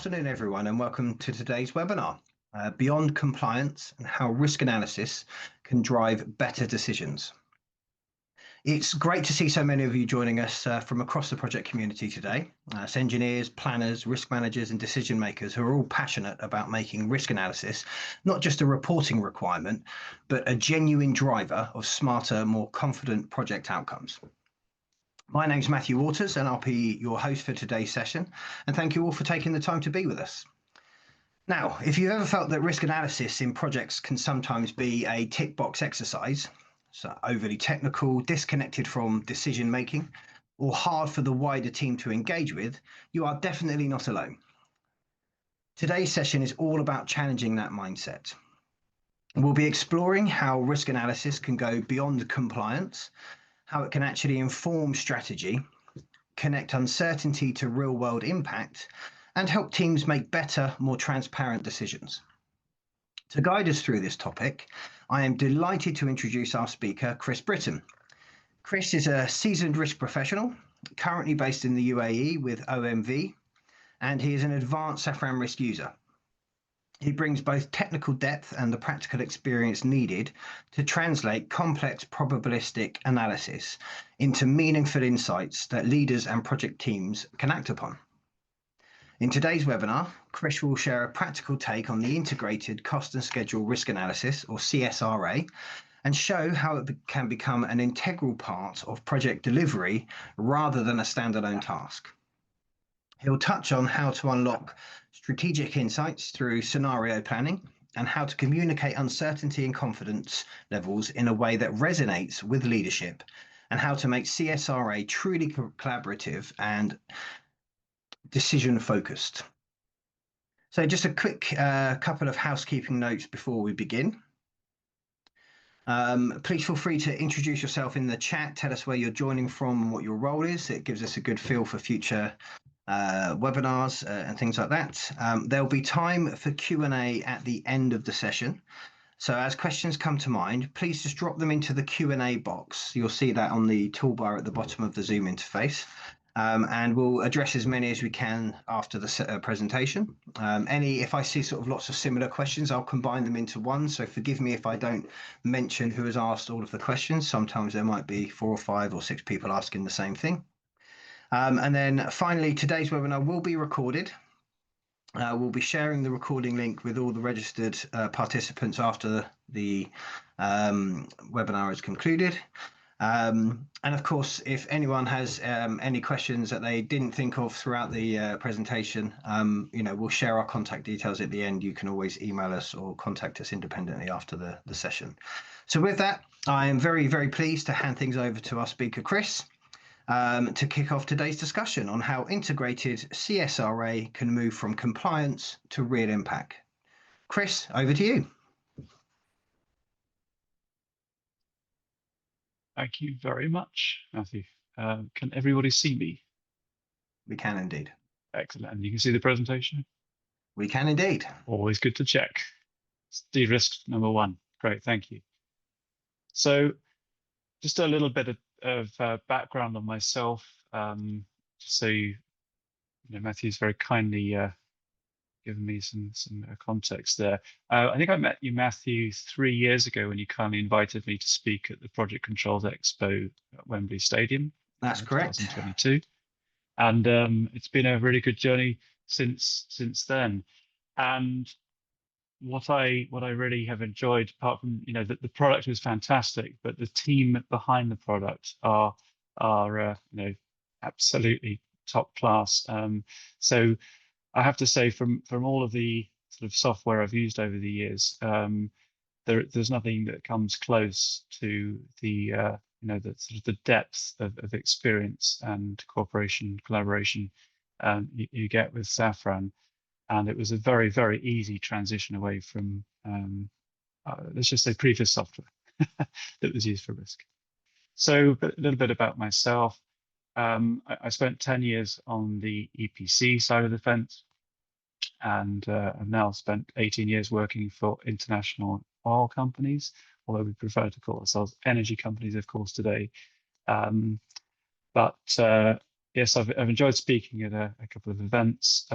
afternoon, everyone, and welcome to today's webinar, Beyond Compliance and How Risk Analysis Can Drive Better Decisions. It's great to see so many of you joining us from across the project community today. It's engineers, planners, risk managers and decision makers who are all passionate about making risk analysis not just a reporting requirement, but a genuine driver of smarter, more confident project outcomes. My name's Matthew Waters and I'll be your host for today's session, and thank you all for taking the time to be with us. Now, if you've ever felt that risk analysis in projects can sometimes be a tick box exercise, so overly technical, disconnected from decision making, or hard for the wider team to engage with, you are definitely not alone. Today's session is all about challenging that mindset. We'll be exploring how risk analysis can go beyond compliance, how it can actually inform strategy, connect uncertainty to real-world impact, and help teams make better, more transparent decisions. To guide us through this topic, I am delighted to introduce our speaker, Chris Britton. Chris is a seasoned risk professional, currently based in the UAE with OMV, and he is an advanced Safran risk user. He brings both technical depth and the practical experience needed to translate complex probabilistic analysis into meaningful insights that leaders and project teams can act upon. In today's webinar, Chris will share a practical take on the integrated cost and schedule risk analysis, or CSRA, and show how it can become an integral part of project delivery rather than a standalone task. He'll touch on how to unlock strategic insights through scenario planning and how to communicate uncertainty and confidence levels in a way that resonates with leadership, and how to make CSRA truly collaborative and decision focused. So just a quick couple of housekeeping notes before we begin. Please feel free to introduce yourself in the chat, tell us where you're joining from and what your role is. It gives us a good feel for future webinars and things like that. There'll be time for Q&A at the end of the session. So as questions come to mind, please just drop them into the Q&A box. You'll see that on the toolbar at the bottom of the Zoom interface. And we'll address as many as we can after the presentation. If I see sort of lots of similar questions, I'll combine them into one. So forgive me if I don't mention who has asked all of the questions. Sometimes there might be 4 or 5 or 6 people asking the same thing. And then finally, today's webinar will be recorded. We'll be sharing the recording link with all the registered participants after the webinar is concluded. And of course, if anyone has any questions that they didn't think of throughout the presentation, we'll share our contact details at the end. You can always email us or contact us independently after the session. So with that, I am very, very pleased to hand things over to our speaker, Chris, to kick off today's discussion on how integrated CSRA can move from compliance to real impact. Chris, over to you. Thank you very much, Matthew. Can everybody see me? We can indeed. Excellent. And you can see the presentation? We can indeed. Always good to check. De-risk number 1. Great, thank you. So just a little bit of background on myself, just so Matthew's very kindly given me some context there. I think I met you, Matthew, 3 years ago when you kindly invited me to speak at the Project Controls Expo at Wembley Stadium. That's correct. 2022, and it's been a really good journey since then. And what I really have enjoyed, apart from the product was fantastic, but the team behind the product are absolutely top class. So I have to say, from all of the sort of software I've used over the years, there's nothing that comes close to the the sort of the depth of experience and cooperation, collaboration you get with Safran. And it was a very, very easy transition away from, let's just say, previous software that was used for risk. So a little bit about myself. I spent 10 years on the EPC side of the fence, and I've now spent 18 years working for international oil companies, although we prefer to call ourselves energy companies, of course, today. But yes, I've enjoyed speaking at a couple of events.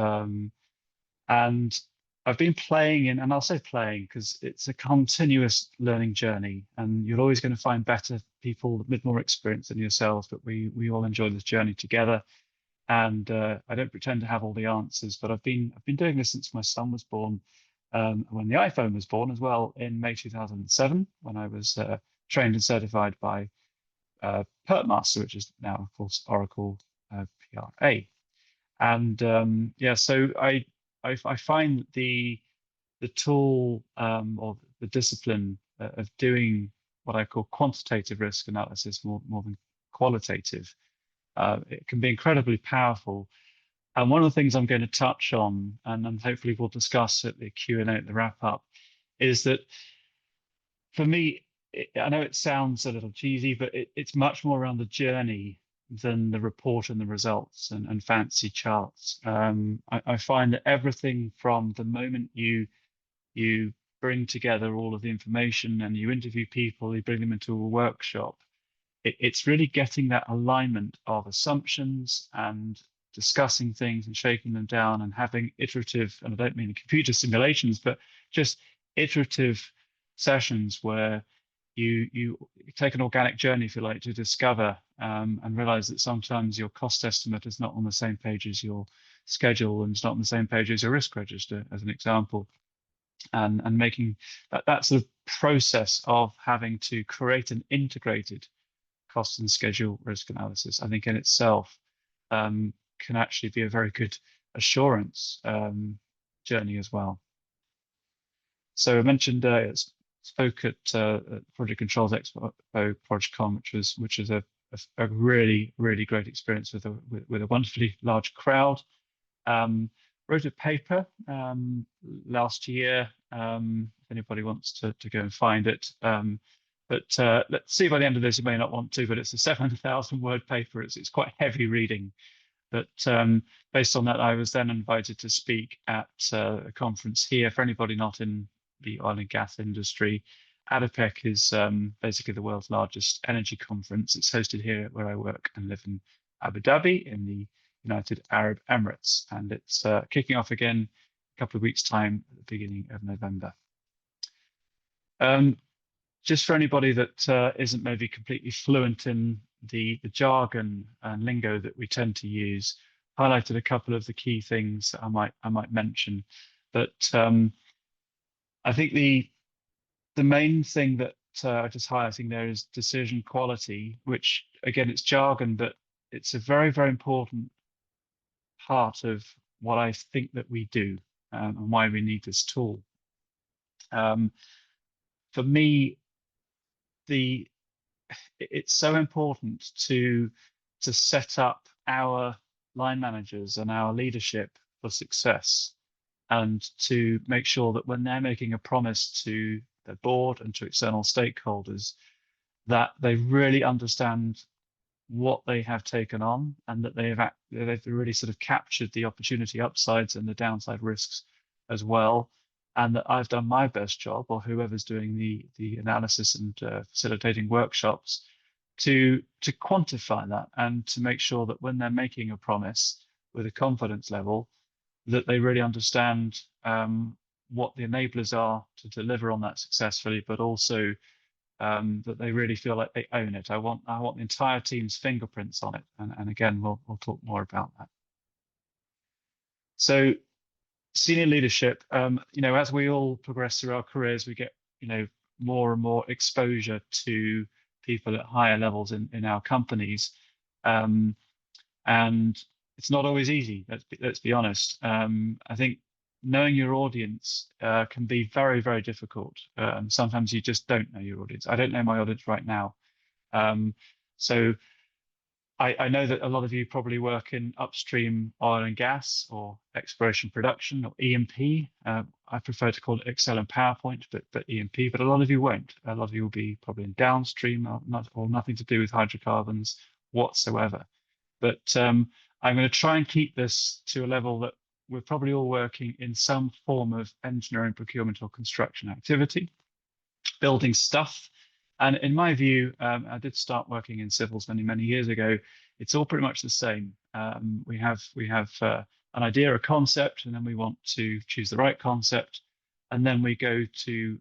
And I've been playing in, and I'll say playing because it's a continuous learning journey, and you're always going to find better people with more experience than yourself, but we all enjoy this journey together. And I don't pretend to have all the answers, but I've been doing this since my son was born, when the iPhone was born as well in May 2007, when I was trained and certified by PertMaster, which is now of course Oracle PRA. And yeah, so I find the tool or the discipline of doing what I call quantitative risk analysis more than qualitative. It can be incredibly powerful. And one of the things I'm going to touch on, and hopefully we'll discuss at the Q&A at the wrap up, is that for me, I know it sounds a little cheesy, but it's much more around the journey than the report and the results and fancy charts. I find that everything from the moment you bring together all of the information and you interview people, you bring them into a workshop, it's really getting that alignment of assumptions and discussing things and shaking them down and having iterative, and I don't mean computer simulations, but just iterative sessions where you take an organic journey, if you like, to discover and realize that sometimes your cost estimate is not on the same page as your schedule and it's not on the same page as your risk register, as an example. And making that sort of process of having to create an integrated cost and schedule risk analysis, I think in itself can actually be a very good assurance journey as well. So I mentioned spoke at Project Controls Expo ProjCon, which is a really great experience with a wonderfully large crowd. Wrote a paper last year. If anybody wants to go and find it, but let's see, by the end of this, you may not want to, but it's a 7,000 word paper. It's quite heavy reading. But based on that, I was then invited to speak at a conference here. For anybody not in the oil and gas industry, ADIPEC is basically the world's largest energy conference. It's hosted here where I work and live in Abu Dhabi in the United Arab Emirates. And it's kicking off again a couple of weeks' time at the beginning of November. Just for anybody that isn't maybe completely fluent in the jargon and lingo that we tend to use, highlighted a couple of the key things that I might mention. But I think the main thing that I'm just highlighting there is decision quality, which again, it's jargon, but it's a very important part of what I think that we do and why we need this tool. For me, it's so important to set up our line managers and our leadership for success, and to make sure that when they're making a promise to their board and to external stakeholders, that they really understand what they have taken on, and that they've really sort of captured the opportunity upsides and the downside risks as well, and that I've done my best job, or whoever's doing the analysis and facilitating workshops, to quantify that and to make sure that when they're making a promise with a confidence level, that they really understand what the enablers are to deliver on that successfully, but also that they really feel like they own it. I want the entire team's fingerprints on it, and again, we'll talk more about that. So, senior leadership, as we all progress through our careers, we get more and more exposure to people at higher levels in our companies, and it's not always easy. Let's be honest. I think knowing your audience can be very difficult. Sometimes you just don't know your audience. I don't know my audience right now, so I know that a lot of you probably work in upstream oil and gas or exploration production or E&P. I prefer to call it Excel and PowerPoint, but E&P. But a lot of you won't. A lot of you will be probably in downstream or nothing to do with hydrocarbons whatsoever. But I'm going to try and keep this to a level that we're probably all working in some form of engineering, procurement, or construction activity, building stuff. And in my view, I did start working in civils many years ago. It's all pretty much the same. We have an idea, a concept, and then we want to choose the right concept. And then we go to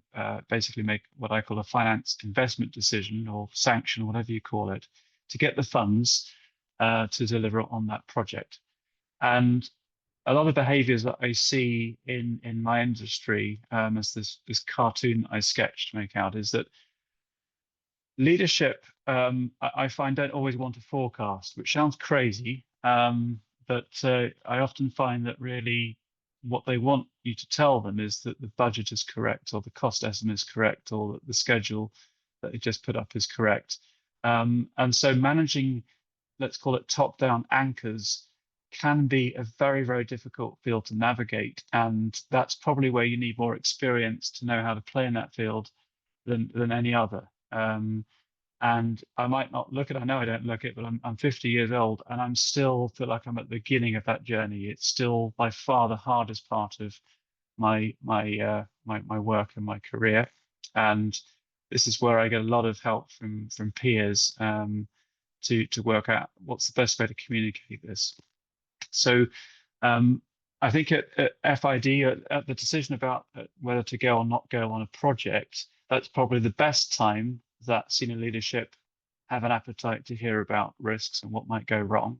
basically make what I call a finance investment decision or sanction, whatever you call it, to get the funds to deliver on that project. And a lot of behaviors that I see in my industry, as this cartoon that I sketched make out, is that leadership, I find, don't always want to forecast, which sounds crazy, but I often find that really what they want you to tell them is that the budget is correct, or the cost estimate is correct, or that the schedule that they just put up is correct. And so managing, let's call it top-down anchors, can be a very, very difficult field to navigate. And that's probably where you need more experience to know how to play in that field than any other. And I might not look at, I know I don't look it, but I'm 50 years old and I'm still feel like I'm at the beginning of that journey. It's still by far the hardest part of my work and my career. And this is where I get a lot of help from peers to work out what's the best way to communicate this. So I think at FID, at the decision about whether to go or not go on a project, that's probably the best time that senior leadership have an appetite to hear about risks and what might go wrong.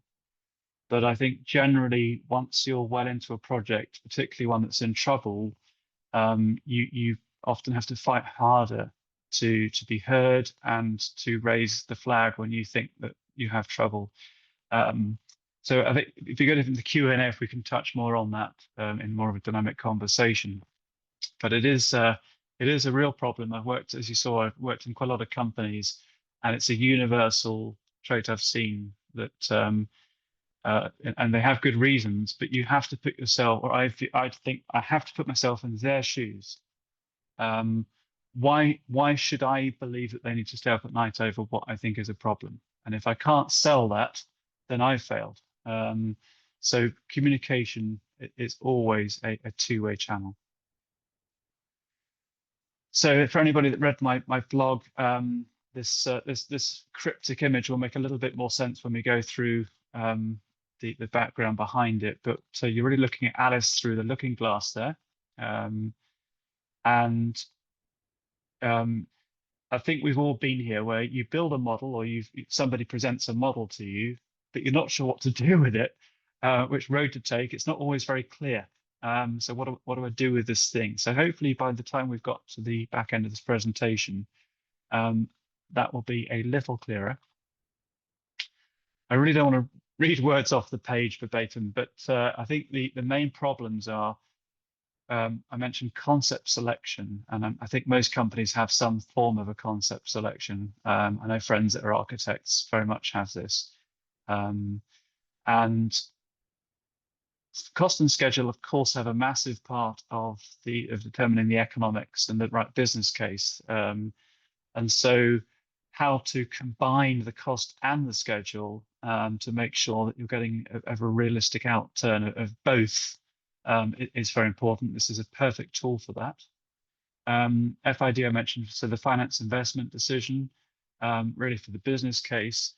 But I think generally, once you're well into a project, particularly one that's in trouble, you often have to fight harder to be heard and to raise the flag when you think that you have trouble. So I think if you go to the Q&A, if we can touch more on that in more of a dynamic conversation. But it is a real problem. I've worked, as you saw, I've worked in quite a lot of companies, and it's a universal trait I've seen that, and they have good reasons, but you have to put yourself, or I think I have to put myself in their shoes. Why should I believe that they need to stay up at night over what I think is a problem? And if I can't sell that, then I failed. So communication is always a two-way channel. So for anybody that read my blog, this cryptic image will make a little bit more sense when we go through the background behind it. But so you're really looking at Alice through the looking glass there, and I think we've all been here where you build a model, or somebody presents a model to you, but you're not sure what to do with it, which road to take. It's not always very clear. So what do I do with this thing? So hopefully by the time we've got to the back end of this presentation, that will be a little clearer. I really don't want to read words off the page verbatim, but I think the main problems are, I mentioned concept selection, and I think most companies have some form of a concept selection. I know friends that are architects very much have this. And cost and schedule, of course, have a massive part of determining the economics and the right business case. And so how to combine the cost and the schedule to make sure that you're getting a realistic outturn of both is very important. This is a perfect tool for that. FID I mentioned, so the finance investment decision, really for the business case.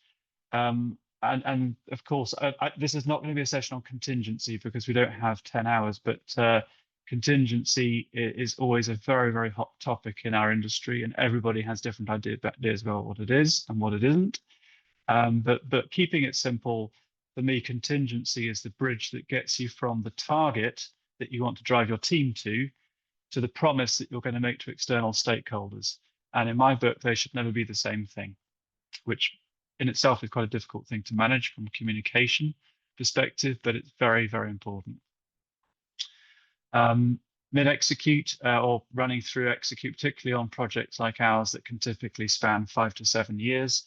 And of course, this is not going to be a session on contingency because we don't have 10 hours, but contingency is always a very, very hot topic in our industry, and everybody has different ideas about what it is and what it isn't. But keeping it simple, for me, contingency is the bridge that gets you from the target that you want to drive your team to the promise that you're going to make to external stakeholders. And in my book, they should never be the same thing, which in itself is quite a difficult thing to manage from a communication perspective, but it's very, very important. Mid-execute or running through execute, particularly on projects like ours that can typically span 5 to 7 years.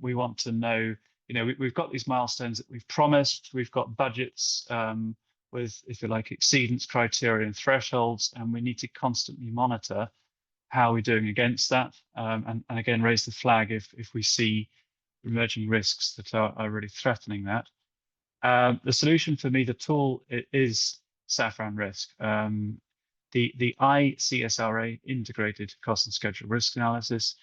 We want to know, we've got these milestones that we've promised, we've got budgets with, if you like, exceedance criteria and thresholds, and we need to constantly monitor how we're doing against that, and again, raise the flag if we see emerging risks that are really threatening that. The solution for me, the tool, is Safran Risk. The CSRA, Integrated Cost and Schedule Risk Analysis.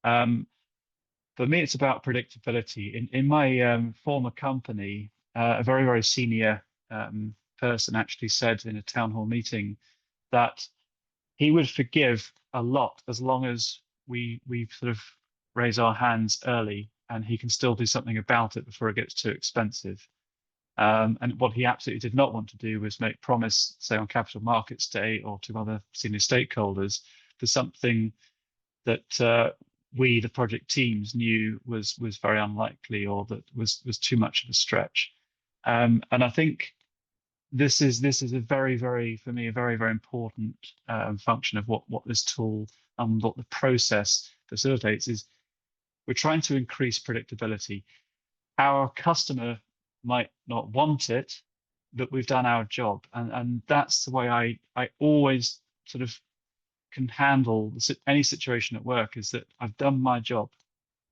For me, it's about predictability. In my former company, a very, very senior person actually said in a town hall meeting that he would forgive a lot as long as we sort of raise our hands early, and he can still do something about it before it gets too expensive. And what he absolutely did not want to do was make promise, say on Capital Markets Day or to other senior stakeholders, for something that we, the project teams, knew was very unlikely or that was too much of a stretch. And I think this is a very, very, for me, a very, very important function of what this tool and what the process facilitates is we're trying to increase predictability. Our customer might not want it, but we've done our job. And that's the way I always sort of can handle any situation at work, is that I've done my job.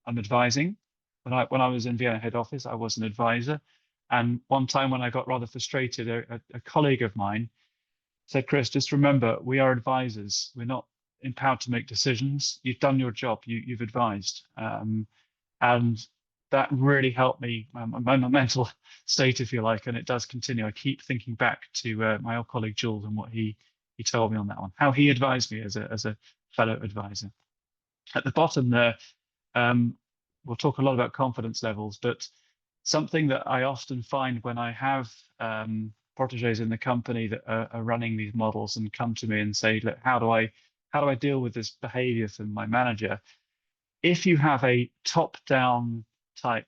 I'm advising. When I was in Vienna head office, I was an advisor. And one time when I got rather frustrated, a colleague of mine said, Chris, just remember, we are advisors. We're not empowered to make decisions. You've done your job. You've advised. And that really helped me, my mental state, if you like, and it does continue. I keep thinking back to my old colleague Jules and what he told me on that one, how he advised me as a fellow advisor. At the bottom there, we'll talk a lot about confidence levels, but something that I often find when I have proteges in the company that are running these models and come to me and say, look, how do I deal with this behavior from my manager? If you have a top-down type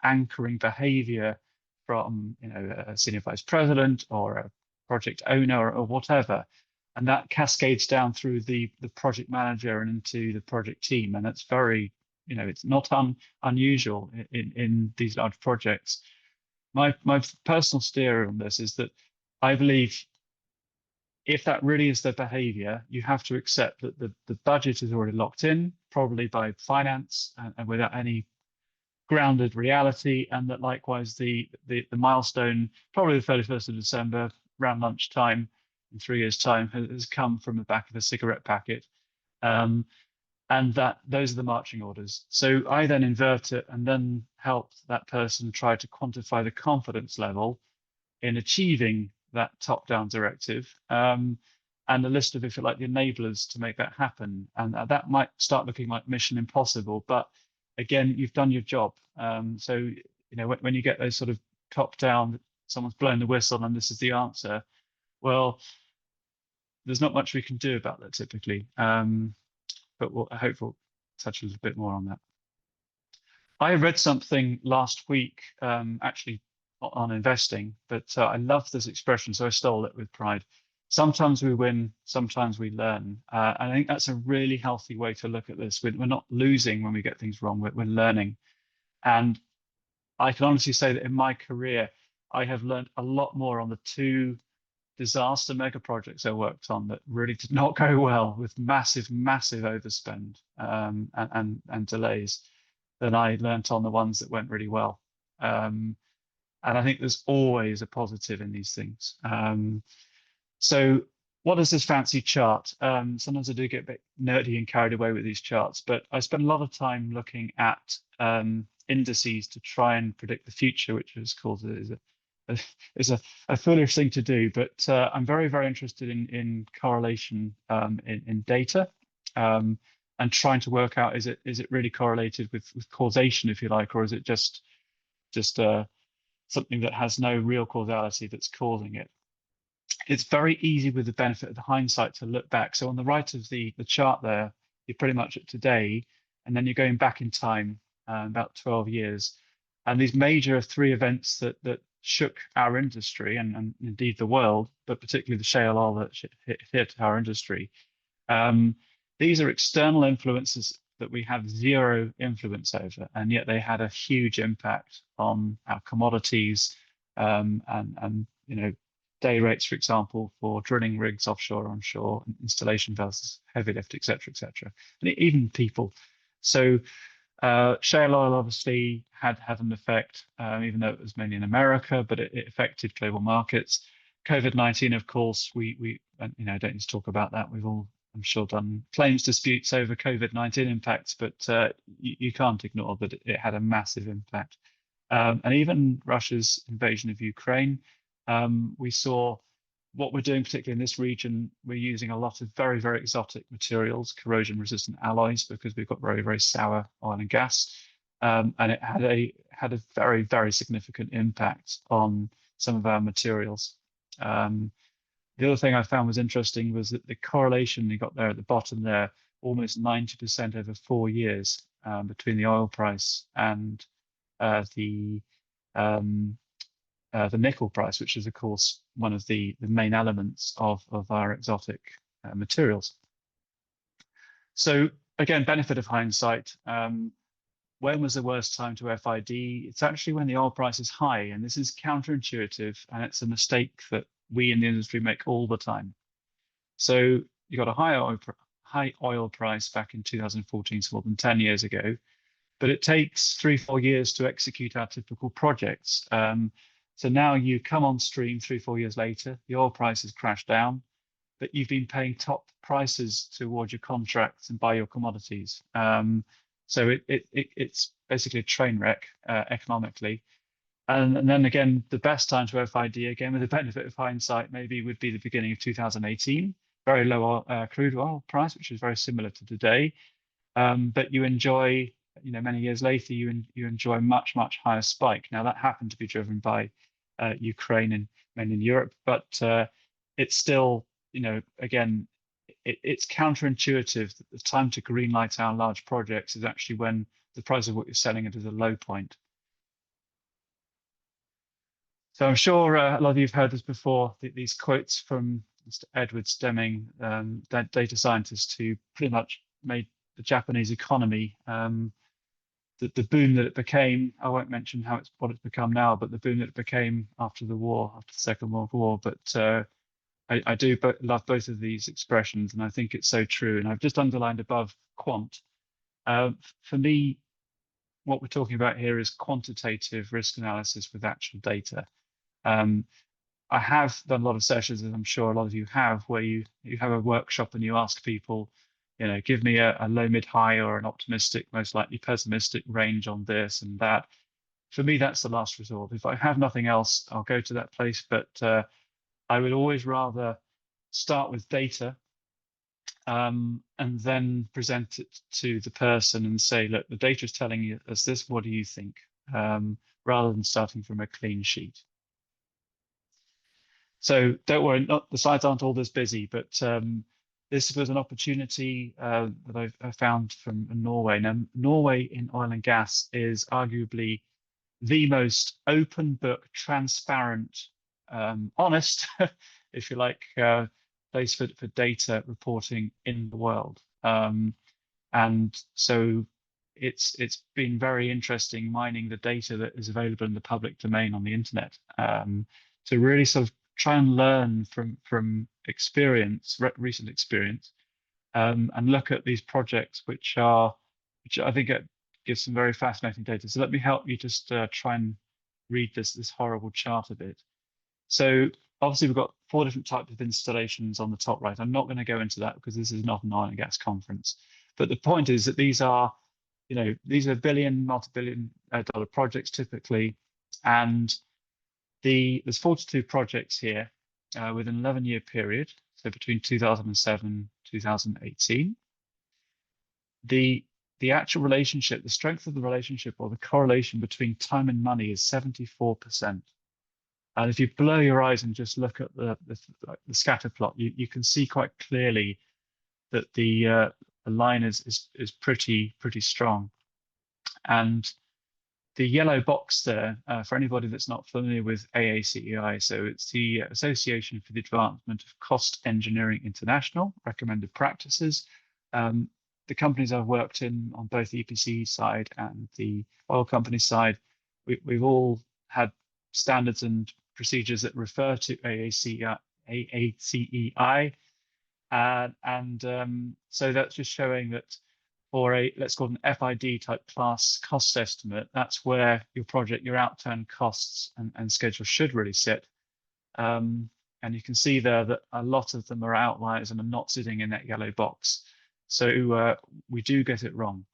anchoring behavior from a senior vice president or a project owner or whatever, and that cascades down through the project manager and into the project team, and it's very, it's not unusual in these large projects. My personal steer on this is that I believe if that really is the behavior, you have to accept that the budget is already locked in, probably by finance and without any grounded reality, and that likewise the milestone, probably the 31st of December, around lunchtime in 3 years' time, has come from the back of a cigarette packet. And that those are the marching orders. So I then invert it and then help that person try to quantify the confidence level in achieving that top-down directive, and a list of, if you like, the enablers to make that happen. And that might start looking like mission impossible, but again, you've done your job. So when you get those sort of top-down, someone's blown the whistle and this is the answer, well, there's not much we can do about that typically. But I hope we'll touch a little bit more on that. I read something last week, actually on investing, but I love this expression, so I stole it with pride. Sometimes we win, sometimes we learn. I think that's a really healthy way to look at this. We're not losing when we get things wrong, we're learning. And I can honestly say that in my career, I have learned a lot more on the 2 disaster mega projects I worked on that really did not go well, with massive overspend and delays, than I learnt on the ones that went really well. And I think there's always a positive in these things. So what is this fancy chart? Sometimes I do get a bit nerdy and carried away with these charts, but I spend a lot of time looking at indices to try and predict the future, which is called is a foolish thing to do, but I'm very, very interested in correlation in data, and trying to work out, is it really correlated with causation, if you like, or is it just something that has no real causality that's causing it? It's very easy, with the benefit of the hindsight, to look back. So on the right of the chart there, you're pretty much at today, and then you're going back in time about 12 years. And these major 3 events that shook our industry and indeed the world, but particularly the shale oil that hit our industry. These are external influences that we have 0 influence over, and yet they had a huge impact on our commodities, and day rates, for example, for drilling rigs offshore, onshore, installation vessels, heavy lift, etc., and even people. So shale oil obviously had an effect, even though it was mainly in America, but it affected global markets. COVID-19, of course, we don't need to talk about that. We've all, I'm sure, done claims disputes over COVID-19 impacts, but you can't ignore that it had a massive impact. And even Russia's invasion of Ukraine We saw what we're doing, particularly in this region, we're using a lot of very, very exotic materials, corrosion-resistant alloys, because we've got very, very sour oil and gas. And it had a very, very significant impact on some of our materials. The other thing I found was interesting was that the correlation you got there at the bottom there, almost 90% over 4 years between the oil price and the nickel price, which is, of course, one of the main elements of our exotic materials. So again, benefit of hindsight. When was the worst time to FID? It's actually when the oil price is high, and this is counterintuitive, and it's a mistake that we in the industry make all the time. So you got a high oil price back in 2014, so more than 10 years ago, but it takes 3-4 years to execute our typical projects. So now you come on stream 3-4 years later, the oil price has crashed down, but you've been paying top prices toward your contracts and buy your commodities. So it's basically a train wreck economically. And then again, the best time to FID, again with the benefit of hindsight, maybe would be the beginning of 2018. Very low crude oil price, which is very similar to today. But you enjoy, many years later, you enjoy a much, much higher spike. Now that happened to be driven by Ukraine and mainly in Europe, but it's still, again, it's counterintuitive that the time to greenlight our large projects is actually when the price of what you're selling it is a low point. So I'm sure a lot of you have heard this before, these quotes from Mr. Edward Deming, that data scientist who pretty much made the Japanese economy, the boom that it became. I won't mention what it's become now, but the boom that it became after the Second World War. But I do love both of these expressions, and I think it's so true. And I've just underlined above quant. For me, what we're talking about here is quantitative risk analysis with actual data. I have done a lot of sessions, as I'm sure a lot of you have, where you have a workshop and you ask people, give me a low, mid, high, or an optimistic, most likely pessimistic range on this and that. For me, that's the last resort. If I have nothing else, I'll go to that place. But I would always rather start with data and then present it to the person and say, look, the data is telling you us this, what do you think? Rather than starting from a clean sheet. So don't worry, the slides aren't all this busy, but this was an opportunity that I found from Norway. Now, Norway in oil and gas is arguably the most open book, transparent, honest, if you like, place for data reporting in the world. And so it's been very interesting mining the data that is available in the public domain on the internet to really sort of try and learn from experience, recent experience, and look at these projects which I think gives some very fascinating data. So let me help you just try and read this horrible chart a bit. So obviously we've got 4 different types of installations on the top right. I'm not going to go into that because this is not an oil and gas conference. But the point is that these are billion, multi-billion dollar projects typically, and there's 42 projects here with an 11-year period, so between 2007 and 2018. The actual relationship, the strength of the relationship or the correlation between time and money is 74%. And if you blow your eyes and just look at the scatter plot, you can see quite clearly that the line is pretty strong. And the yellow box there, for anybody that's not familiar with AACEI, so it's the Association for the Advancement of Cost Engineering International, recommended practices. The companies I've worked in on both the EPC side and the oil company side, we've all had standards and procedures that refer to AACEI. So that's just showing that for let's call it an FID type class cost estimate, that's where your project, your outturn costs and schedule should really sit. And you can see there that a lot of them are outliers and are not sitting in that yellow box. So we do get it wrong.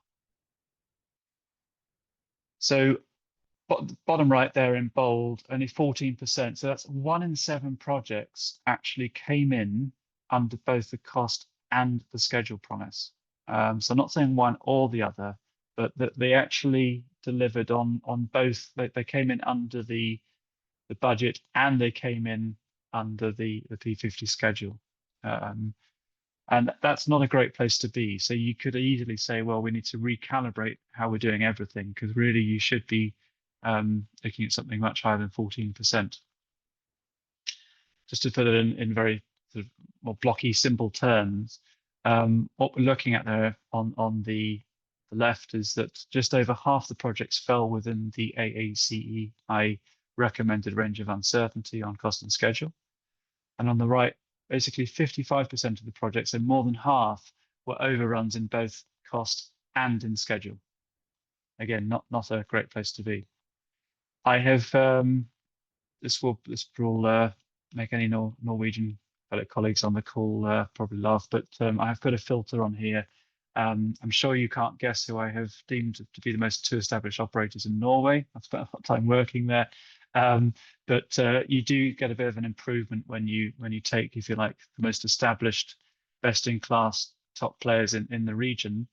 So bottom right there in bold, only 14%. So that's 1 in 7 projects actually came in under both the cost and the schedule promise. So I'm not saying one or the other, but that they actually delivered on both. They came in under the budget, and they came in under the P50 schedule. And that's not a great place to be. So you could easily say, well, we need to recalibrate how we're doing everything, because really you should be looking at something much higher than 14%. Just to put it in very sort of more blocky, simple terms, what we're looking at there on the left is that just over half the projects fell within the AACEI recommended range of uncertainty on cost and schedule. And on the right, basically 55% of the projects, and more than half, were overruns in both cost and in schedule. Again, not a great place to be. I have this will make any Norwegian fellow colleagues on the call probably laugh, but I have put a filter on here. I'm sure you can't guess who I have deemed to be the most two established operators in Norway. I've spent a lot of time working there. But you do get a bit of an improvement when you take, if you like, the most established, best-in-class top players in the region,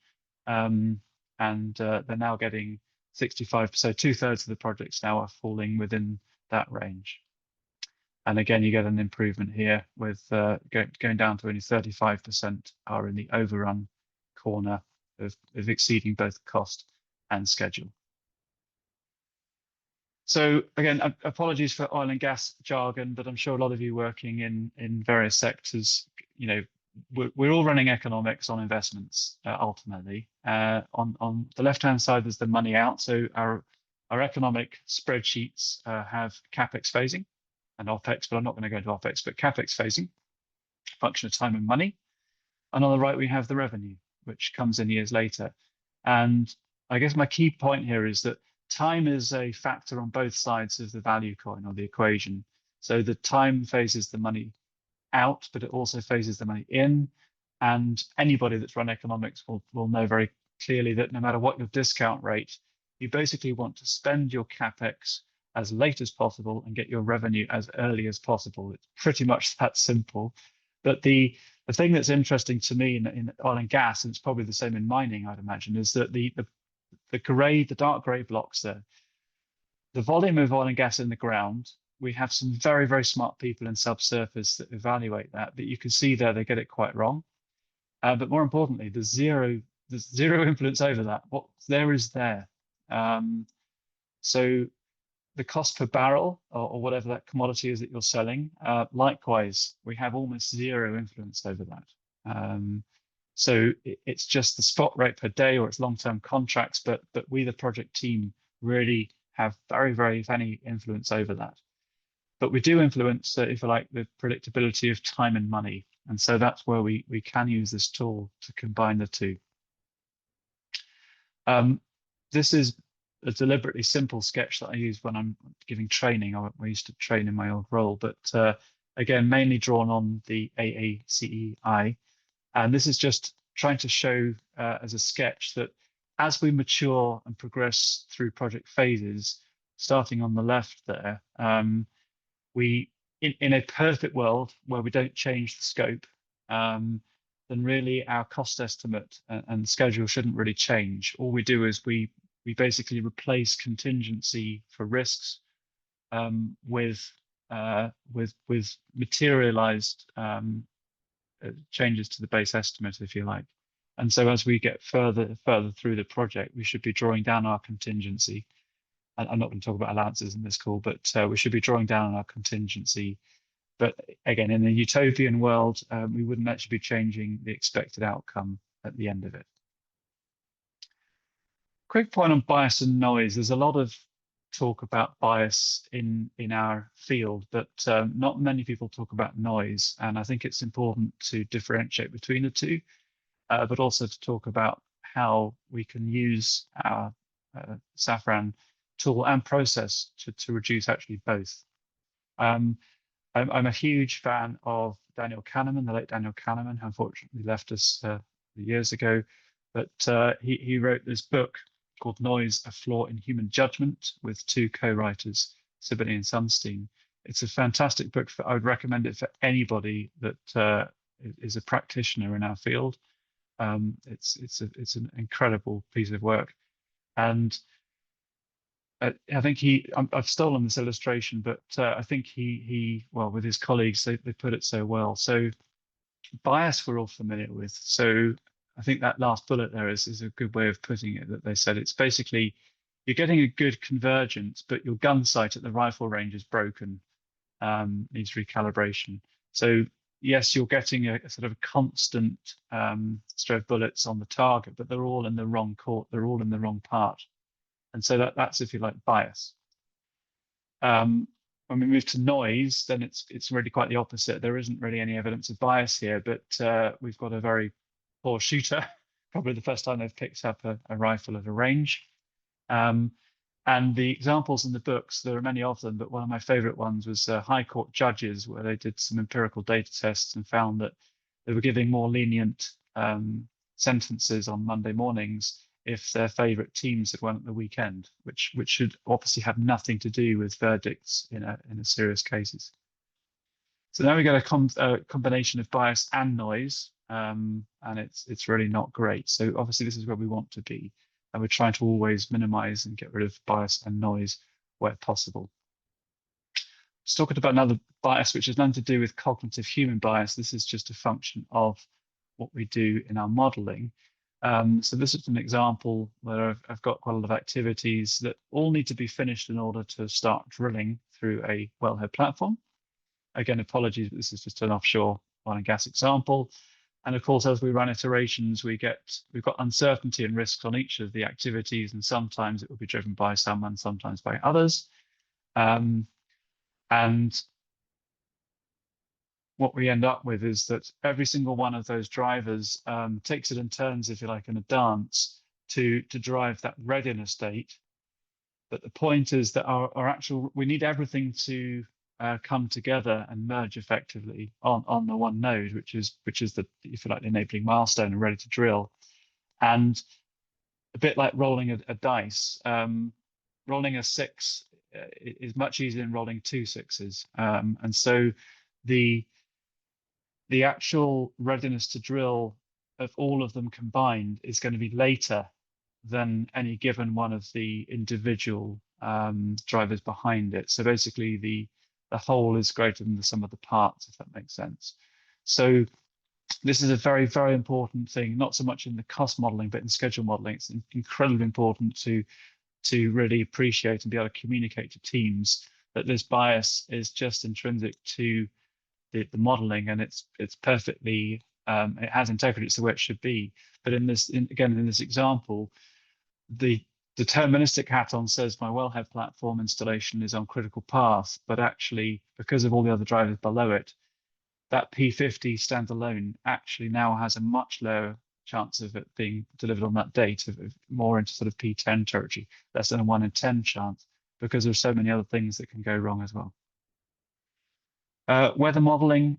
and they're now getting 65%. So 2/3 of the projects now are falling within that range. And again, you get an improvement here with going down to only 35% are in the overrun corner of exceeding both cost and schedule. So again, apologies for oil and gas jargon, but I'm sure a lot of you working in various sectors, you know, we're all running economics on investments ultimately. On the left-hand side, there's the money out. So our economic spreadsheets have CapEx phasing and OpEx, but I'm not going to go into OpEx, but CapEx phasing, function of time and money. And on the right, we have the revenue, which comes in years later. And I guess my key point here is that time is a factor on both sides of the value coin or the equation. So the time phases the money out, but it also phases the money in. And anybody that's run economics will know very clearly that no matter what your discount rate, you basically want to spend your CapEx as late as possible and get your revenue as early as possible. It's pretty much that simple. But the thing that's interesting to me in oil and gas, and it's probably the same in mining, I'd imagine, is that the dark gray blocks there, the volume of oil and gas in the ground, we have some very, very smart people in subsurface that evaluate that, but you can see there they get it quite wrong. But more importantly, there's zero influence over that. What's there is there. So the cost per barrel or whatever that commodity is that you're selling, likewise, we have almost zero influence over that. So it's just the spot rate per day or it's long-term contracts, but we, the project team, really have very, very, if any, influence over that. But we do influence, if you like, the predictability of time and money. And so that's where we can use this tool to combine the two. This is a deliberately simple sketch that I use when I'm giving training. I used to train in my old role, but again, mainly drawn on the AACEI. And this is just trying to show as a sketch that as we mature and progress through project phases, starting on the left there, in a perfect world where we don't change the scope, then really our cost estimate and schedule shouldn't really change. All we do is we basically replace contingency for risks with materialized changes to the base estimate, if you like. And so as we get further through the project, we should be drawing down our contingency. I'm not going to talk about allowances in this call, but we should be drawing down on our contingency. But again, in a utopian world, we wouldn't actually be changing the expected outcome at the end of it. Quick point on bias and noise. There's a lot of talk about bias in our field, but not many people talk about noise. And I think it's important to differentiate between the two, but also to talk about how we can use our Safran tool and process to reduce actually both. I'm a huge fan of Daniel Kahneman, the late Daniel Kahneman, who unfortunately left us years ago, but he wrote this book called Noise, A Flaw in Human Judgment, with two co-writers, Sibylle and Sunstein. It's a fantastic book. I would recommend it for anybody that is a practitioner in our field. It's an incredible piece of work, and I think I've stolen this illustration, but I think well, with his colleagues, they put it so well. So bias we're all familiar with. So I think that last bullet there is a good way of putting it, that they said it's basically you're getting a good convergence, but your gun sight at the rifle range is broken, needs recalibration. So yes, you're getting a sort of a constant stream of bullets on the target, but they're all in the wrong court, they're all in the wrong part. And so that's, if you like, bias. When we move to noise, then it's really quite the opposite. There isn't really any evidence of bias here, but we've got a very poor shooter, probably the first time they've picked up a rifle at a range. And the examples in the books, there are many of them, but one of my favorite ones was High Court judges, where they did some empirical data tests and found that they were giving more lenient sentences on Monday mornings if their favorite teams had won at the weekend, which should obviously have nothing to do with verdicts in a serious cases. So now we get a combination of bias and noise, and it's really not great. So obviously this is where we want to be, and we're trying to always minimize and get rid of bias and noise where possible. Let's talk about another bias, which has nothing to do with cognitive human bias. This is just a function of what we do in our modeling. So this is an example where I've got quite a lot of activities that all need to be finished in order to start drilling through a wellhead platform. Again, apologies, but this is just an offshore oil and gas example. And of course, as we run iterations, we've got uncertainty and risks on each of the activities, and sometimes it will be driven by someone, sometimes by others. And what we end up with is that every single one of those drivers takes it in turns, if you like, in a dance to drive that readiness state. But the point is that we need everything to come together and merge effectively on the one node, which is the, if you like, the enabling milestone and ready to drill. And a bit like rolling a dice, rolling a 6 is much easier than rolling 2 6s. And so the actual readiness to drill of all of them combined is going to be later than any given one of the individual drivers behind it. So basically the whole is greater than the sum of the parts, if that makes sense. So this is a very, very important thing, not so much in the cost modeling, but in schedule modeling. It's incredibly important to really appreciate and be able to communicate to teams that this bias is just intrinsic to the modeling, and it's perfectly, it has integrity, it's the way it should be. But in this example, the deterministic hat on says my wellhead platform installation is on critical path, but actually, because of all the other drivers below it, that P50 standalone actually now has a much lower chance of it being delivered on that date, more into sort of P10 territory, less than a 1 in 10 chance, because there's so many other things that can go wrong as well. Weather modeling,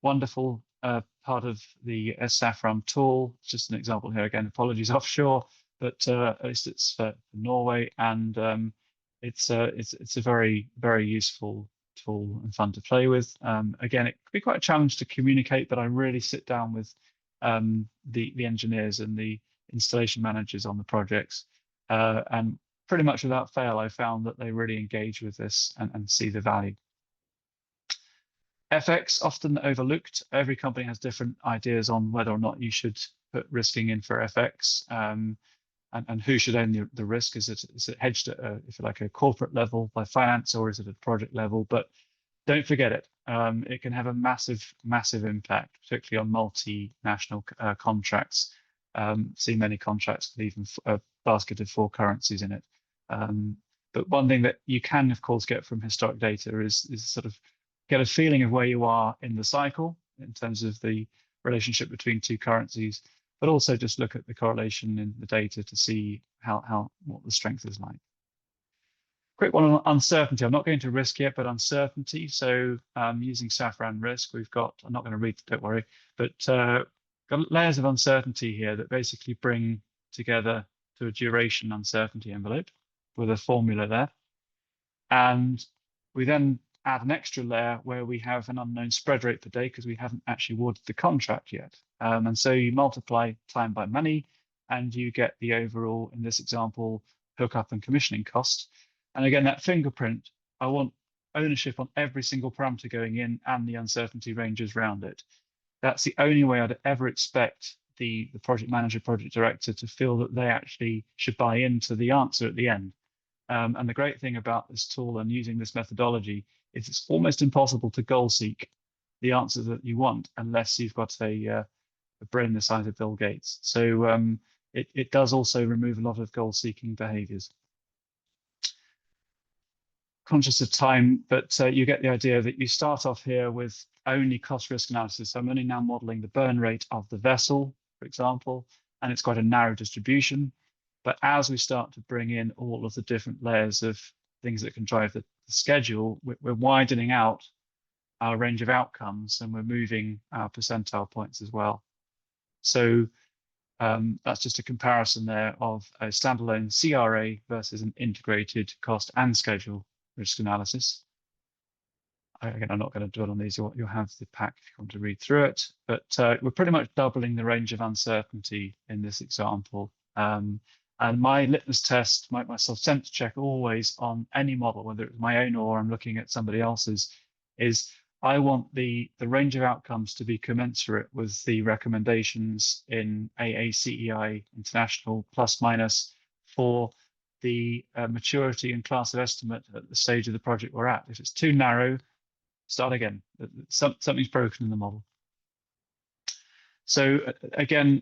wonderful part of the SAFRAM tool. It's just an example here again, apologies offshore, but at least it's for Norway, and it's a very, very useful tool and fun to play with. Again, it could be quite a challenge to communicate, but I really sit down with the engineers and the installation managers on the projects, and pretty much without fail, I found that they really engage with this and see the value. FX, often overlooked. Every company has different ideas on whether or not you should put risking in for FX, and who should own the risk. Is it hedged at if you like, a corporate level by finance, or is it at a project level? But don't forget it. It can have a massive, massive impact, particularly on multinational contracts. See many contracts with even a basket of 4 currencies in it. But one thing that you can, of course, get from historic data is sort of get a feeling of where you are in the cycle in terms of the relationship between 2 currencies, but also just look at the correlation in the data to see what the strength is like. Quick one on uncertainty. I'm not going to risk yet, but uncertainty. So using SAFRAN risk, we've got, I'm not going to read, don't worry, but got layers of uncertainty here that basically bring together to a duration uncertainty envelope with a formula there. And we then add an extra layer where we have an unknown spread rate per day because we haven't actually awarded the contract yet. And so you multiply time by money and you get the overall, in this example, hookup and commissioning cost. And again, that fingerprint, I want ownership on every single parameter going in and the uncertainty ranges around it. That's the only way I'd ever expect the project manager, project director to feel that they actually should buy into the answer at the end. And the great thing about this tool and using this methodology is it's almost impossible to goal seek the answer that you want unless you've got a brain the size of Bill Gates. So it does also remove a lot of goal seeking behaviors. Conscious of time, but you get the idea that you start off here with only cost risk analysis. So I'm only now modeling the burn rate of the vessel, for example, and it's quite a narrow distribution. But as we start to bring in all of the different layers of things that can drive the schedule, we're widening out our range of outcomes and we're moving our percentile points as well. So that's just a comparison there of a standalone CRA versus an integrated cost and schedule risk analysis. Again, I'm not going to dwell on these. You'll have the pack if you want to read through it. But we're pretty much doubling the range of uncertainty in this example. And my litmus test, my self-sense check always on any model, whether it's my own or I'm looking at somebody else's, is I want the range of outcomes to be commensurate with the recommendations in AACEI International plus minus for the maturity and class of estimate at the stage of the project we're at. If it's too narrow, start again. Something's broken in the model. So again,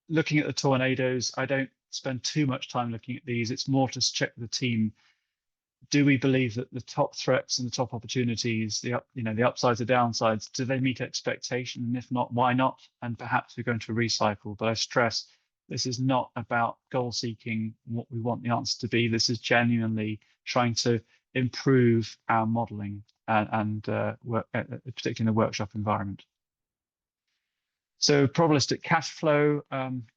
looking at the tornadoes, I don't spend too much time looking at these. It's more to check the team. Do we believe that the top threats and the top opportunities, the upsides or downsides, do they meet expectation? And if not, why not? And perhaps we're going to recycle. But I stress this is not about goal seeking what we want the answer to be. This is genuinely trying to improve our modeling and particularly in the workshop environment. So probabilistic cash flow,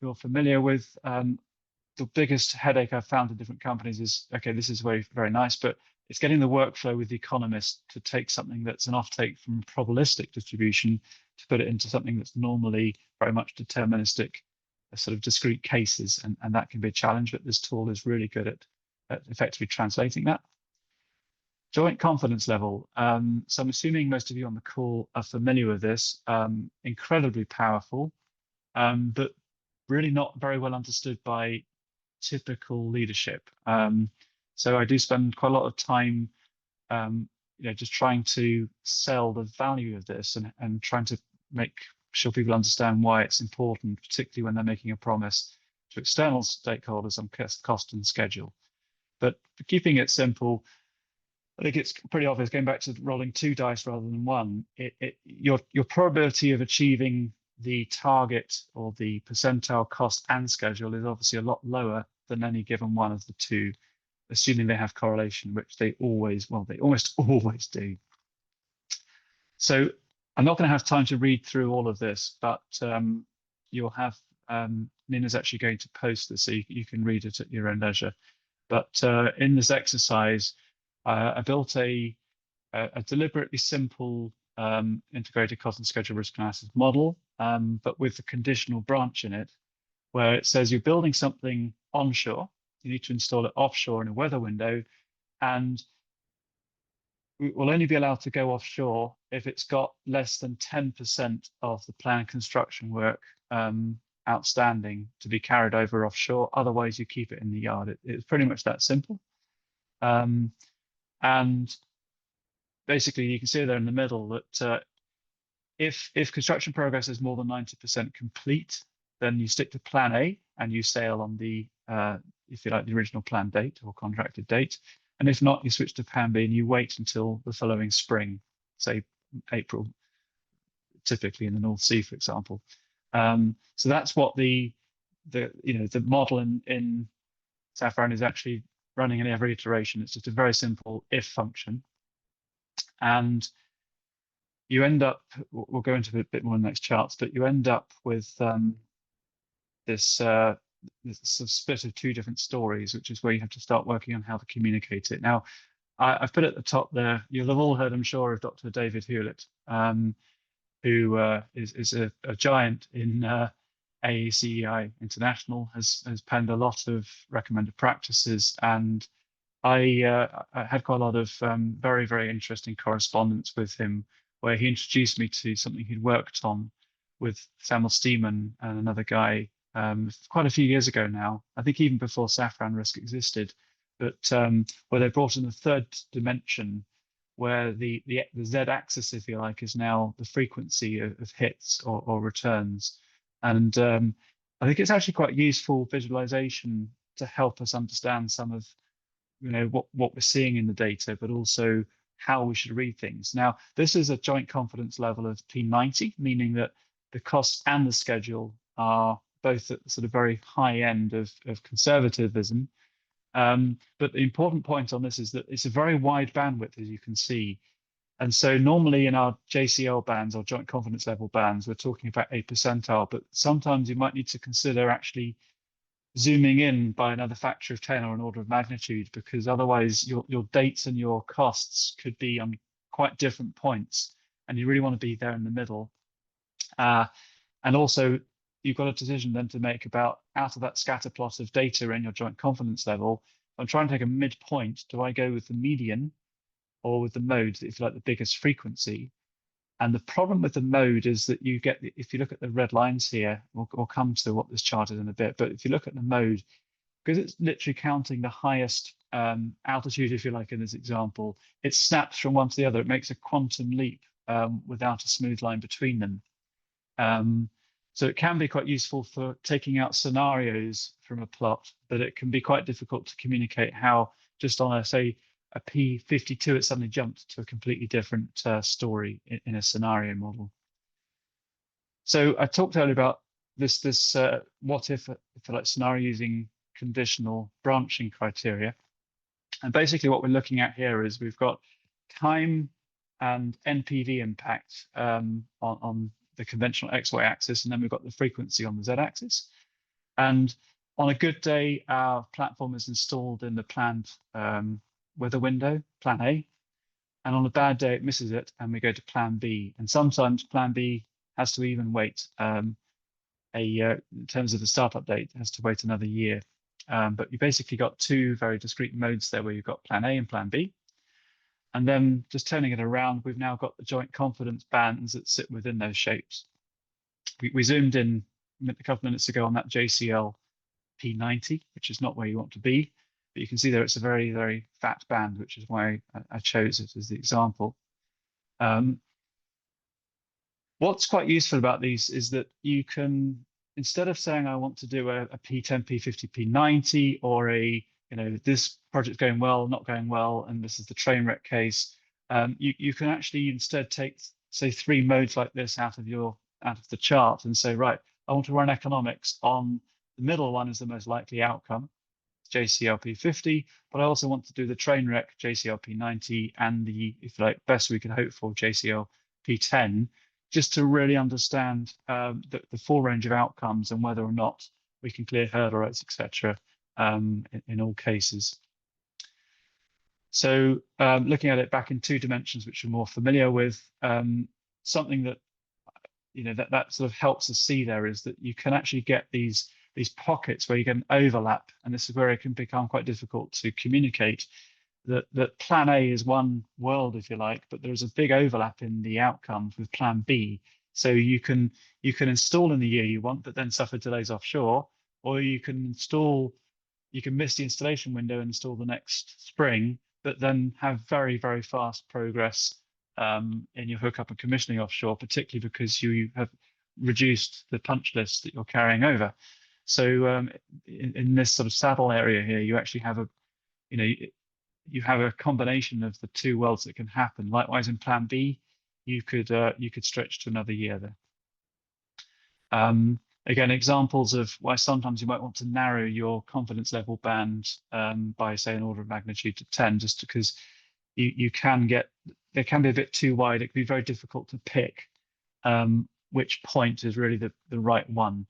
you're familiar with. The biggest headache I've found in different companies is, okay, this is very, very nice, but it's getting the workflow with the economist to take something that's an offtake from probabilistic distribution to put it into something that's normally very much deterministic, sort of discrete cases, and that can be a challenge, but this tool is really good at effectively translating that. Joint confidence level. So I'm assuming most of you on the call are familiar with this. Incredibly powerful, but really not very well understood by typical leadership. So I do spend quite a lot of time, just trying to sell the value of this and trying to make sure people understand why it's important, particularly when they're making a promise to external stakeholders on cost and schedule. But keeping it simple, I think it's pretty obvious, going back to rolling 2 dice rather than 1, your probability of achieving the target or the percentile cost and schedule is obviously a lot lower than any given one of the 2, assuming they have correlation, which they always, well, they almost always do. So I'm not going to have time to read through all of this, but you'll have, Nina's actually going to post this so you can read it at your own leisure. But in this exercise, I built a deliberately simple integrated cost and schedule risk analysis model, but with the conditional branch in it, where it says you're building something onshore, you need to install it offshore in a weather window, and we will only be allowed to go offshore if it's got less than 10% of the planned construction work outstanding to be carried over offshore. Otherwise, you keep it in the yard. It's pretty much that simple. And basically, you can see there in the middle that if construction progress is more than 90% complete, then you stick to plan A and you sail on the, if you like, the original plan date or contracted date. And if not, you switch to plan B and you wait until the following spring, say April, typically in the North Sea, for example. So that's what the model in Saffron is actually running in every iteration. It's just a very simple if function. And you end up, we'll go into a bit more in the next charts, but you end up with this sort of split of two different stories, which is where you have to start working on how to communicate it. Now, I've put at the top there, you'll have all heard, I'm sure, of Dr. David Hewlett, who is a giant in AACEI International, has penned a lot of recommended practices, and I had quite a lot of very, very interesting correspondence with him, where he introduced me to something he'd worked on with Samuel Steeman and another guy quite a few years ago now, I think even before saffron risk existed, but where they brought in a third dimension, where the z-axis, if you like, is now the frequency of hits or returns. And I think it's actually quite useful visualization to help us understand some of what we're seeing in the data, but also how we should read things. Now, this is a joint confidence level of P90, meaning that the cost and the schedule are both at the sort of very high end of conservatism. But the important point on this is that it's a very wide bandwidth, as you can see. And so normally in our JCL bands or joint confidence level bands, we're talking about a percentile, but sometimes you might need to consider actually zooming in by another factor of 10 or an order of magnitude, because otherwise your dates and your costs could be on quite different points, and you really want to be there in the middle. And also, you've got a decision then to make about, out of that scatter plot of data in your joint confidence level, I'm trying to take a midpoint. Do I go with the median or with the mode, if you like, the biggest frequency? And the problem with the mode is that you get, if you look at the red lines here, we'll come to what this chart is in a bit, but if you look at the mode, because it's literally counting the highest altitude, if you like, in this example, it snaps from one to the other. It makes a quantum leap without a smooth line between them. So it can be quite useful for taking out scenarios from a plot, but it can be quite difficult to communicate how just on say, a P52, it suddenly jumped to a completely different story in a scenario model. So I talked earlier about this what if you like, scenario using conditional branching criteria. And basically what we're looking at here is we've got time and NPV impact on the conventional XY axis, and then we've got the frequency on the Z axis. And on a good day, our platform is installed in the planned weather window, plan A, and on a bad day it misses it and we go to plan B, and sometimes plan B has to even wait in terms of the startup date, it has to wait another year. But you basically got two very discrete modes there where you've got plan A and plan B, and then just turning it around, we've now got the joint confidence bands that sit within those shapes. We zoomed in a couple of minutes ago on that JCL P90, which is not where you want to be. But you can see there it's a very, very fat band, which is why I chose it as the example. What's quite useful about these is that you can, instead of saying I want to do a P10, P50, P90, or this project's going well, not going well, and this is the train wreck case, you can actually instead take, say, 3 modes like this out of the chart and say, right, I want to run economics on the middle one is the most likely outcome, JCL P50, but I also want to do the train wreck JCL P90 and the, if you like, best we can hope for JCL P10, just to really understand the full range of outcomes and whether or not we can clear hurdle rates, etc. In all cases. So looking at it back in 2 dimensions, which we're more familiar with, something that that sort of helps us see there is that you can actually get these pockets where you get an overlap, and this is where it can become quite difficult to communicate that plan A is one world, if you like, but there's a big overlap in the outcomes with plan B. So you can install in the year you want, but then suffer delays offshore, or you can miss the installation window and install the next spring, but then have very, very fast progress in your hookup and commissioning offshore, particularly because you have reduced the punch list that you're carrying over. So in this sort of saddle area here, you actually have you have a combination of the 2 worlds that can happen. Likewise, in plan B, you could stretch to another year there. Again, examples of why sometimes you might want to narrow your confidence level band by, say, an order of magnitude to 10, just because they can be a bit too wide. It can be very difficult to pick which point is really the right one.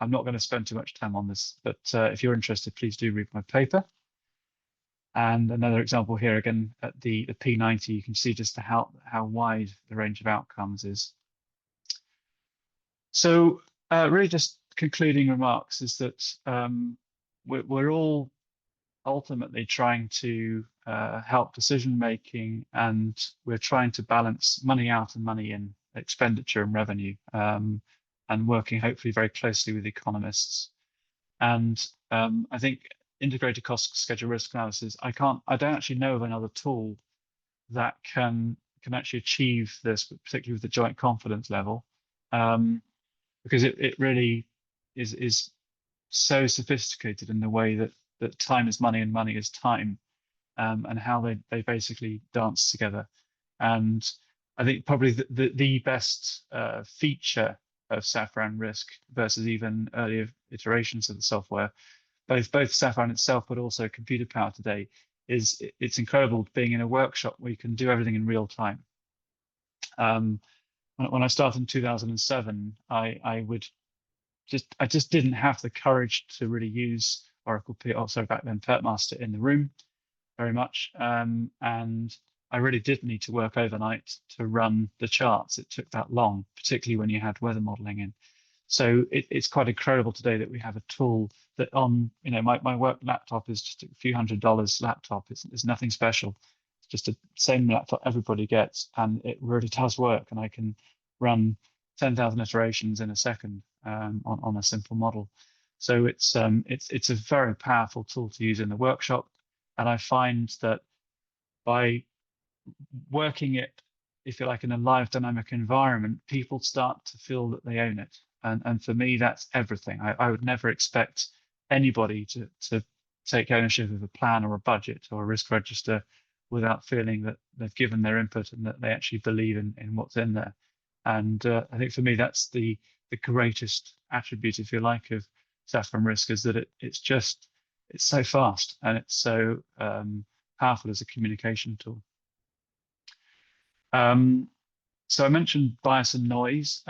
I'm not going to spend too much time on this, but if you're interested, please do read my paper. And another example here again at the P90, you can see just how wide the range of outcomes is. So really just concluding remarks is that we're all ultimately trying to help decision making, and we're trying to balance money out and money in, expenditure and revenue, and working hopefully very closely with economists. And I think integrated cost schedule risk analysis, I don't actually know of another tool that can actually achieve this, particularly with the joint confidence level, because it really is so sophisticated in the way that time is money and money is time, and how they basically dance together. And I think probably the best feature of Safran Risk versus even earlier iterations of the software, both Safran itself but also computer power today, is it's incredible being in a workshop where you can do everything in real time. When I started in 2007, I just didn't have the courage to really use Oracle back then PertMaster in the room very much, and I really did need to work overnight to run the charts. It took that long, particularly when you had weather modeling in. So it's quite incredible today that we have a tool that on, my work laptop is just a few $100 laptop. It's nothing special. It's just the same laptop everybody gets, and it really does work. And I can run 10,000 iterations in a second on a simple model. So it's a very powerful tool to use in the workshop. And I find that by working it, if you like, in a live dynamic environment, people start to feel that they own it. And for me, that's everything. I would never expect anybody to take ownership of a plan or a budget or a risk register without feeling that they've given their input and that they actually believe in what's in there. And I think for me, that's the greatest attribute, if you like, of Safran Risk, is that it's so fast and it's so powerful as a communication tool. So I mentioned bias and noise.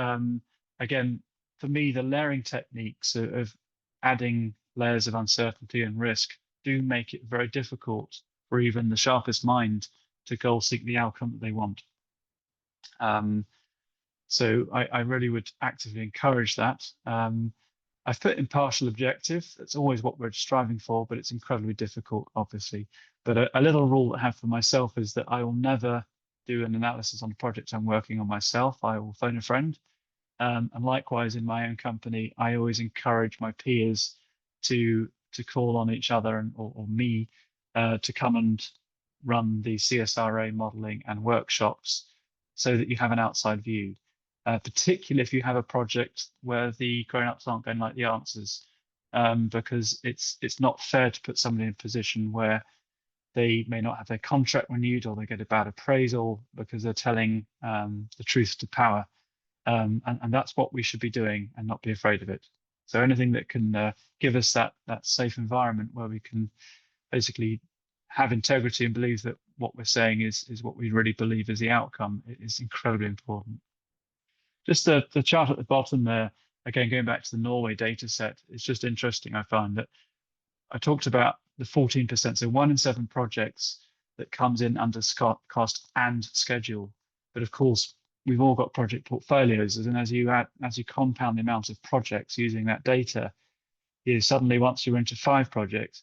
Again, for me, the layering techniques of adding layers of uncertainty and risk do make it very difficult for even the sharpest mind to goal seek the outcome that they want. So I really would actively encourage that. I've put impartial objective. That's always what we're striving for, but it's incredibly difficult, obviously. But a little rule that I have for myself is that I will never do an analysis on a project I'm working on myself. I will phone a friend. And likewise, in my own company, I always encourage my peers to call on each other or me to come and run the CSRA modeling and workshops so that you have an outside view. Particularly if you have a project where the grown-ups aren't going like the answers, because it's not fair to put somebody in a position where they may not have their contract renewed or they get a bad appraisal because they're telling the truth to power. And that's what we should be doing and not be afraid of it. So anything that can give us that safe environment where we can basically have integrity and believe that what we're saying is what we really believe is the outcome is incredibly important. Just the chart at the bottom there, again, going back to the Norway data set, it's just interesting. I find that I talked about the 14%, so 1 in 7 projects that comes in under cost and schedule. But of course, we've all got project portfolios, and as you compound the amount of projects using that data, suddenly once you're into 5 projects,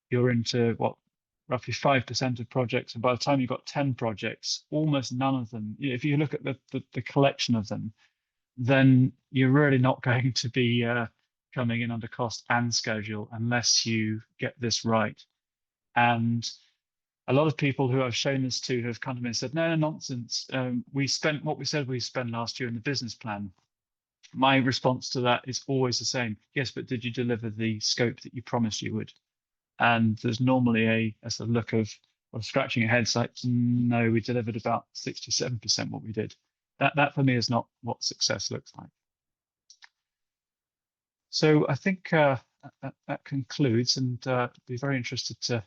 you're into roughly 5% of projects, and by the time you've got 10 projects, almost none of them, if you look at the collection of them, then you're really not going to be coming in under cost and schedule unless you get this right. And a lot of people who I've shown this to have come to me and said, no, nonsense. We spent what we said we spent last year in the business plan. My response to that is always the same. Yes, but did you deliver the scope that you promised you would? And there's normally a sort of look of scratching your head, like, no, we delivered about 67% what we did. That for me is not what success looks like. So I think that concludes, and be very interested to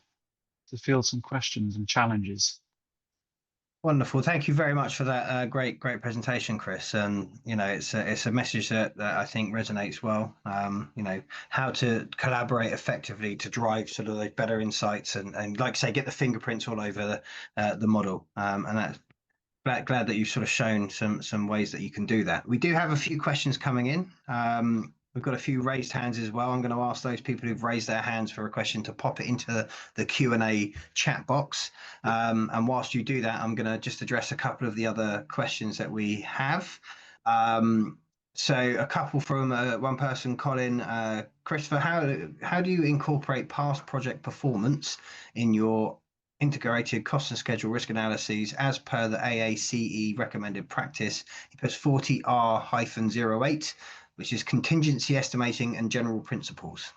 field some questions and challenges. Wonderful. Thank you very much for that great presentation, Chris. And it's a message that I think resonates well. How to collaborate effectively to drive sort of those better insights and like I say, get the fingerprints all over the model. And that's glad that you've sort of shown some ways that you can do that. We do have a few questions coming in. We've got a few raised hands as well. I'm going to ask those people who've raised their hands for a question to pop it into the Q&A chat box. And whilst you do that, I'm going to just address a couple of the other questions that we have. So a couple from one person, Colin, Christopher, how do you incorporate past project performance in your integrated cost and schedule risk analyses as per the AACE recommended practice? He puts 40R-08, which is contingency estimating and general principles.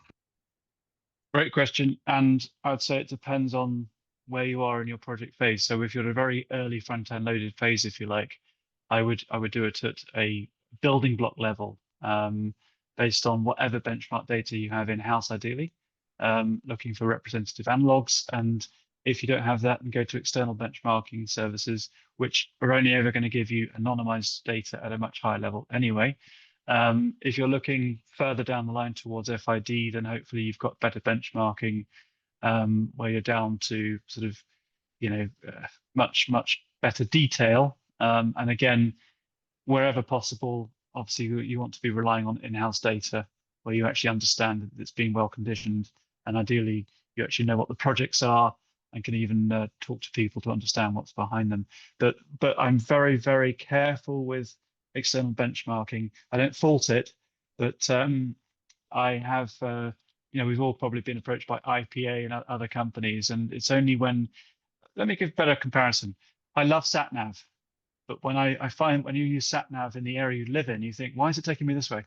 Great question. And I'd say it depends on where you are in your project phase. So if you're at a very early front-end loaded phase, if you like, I would do it at a building block level, based on whatever benchmark data you have in-house, ideally, looking for representative analogs. And if you don't have that, then go to external benchmarking services, which are only ever going to give you anonymized data at a much higher level anyway. If you're looking further down the line towards FID, then hopefully you've got better benchmarking, where you're down to sort of, much better detail. And again, wherever possible, obviously you want to be relying on in-house data where you actually understand that it's being well conditioned, and ideally you actually know what the projects are and can even talk to people to understand what's behind them. But I'm very, very careful with external benchmarking. I don't fault it, but I have, we've all probably been approached by IPA and other companies, and it's only when, let me give a better comparison. I love SatNav, but when I find when you use SatNav in the area you live in, you think, why is it taking me this way?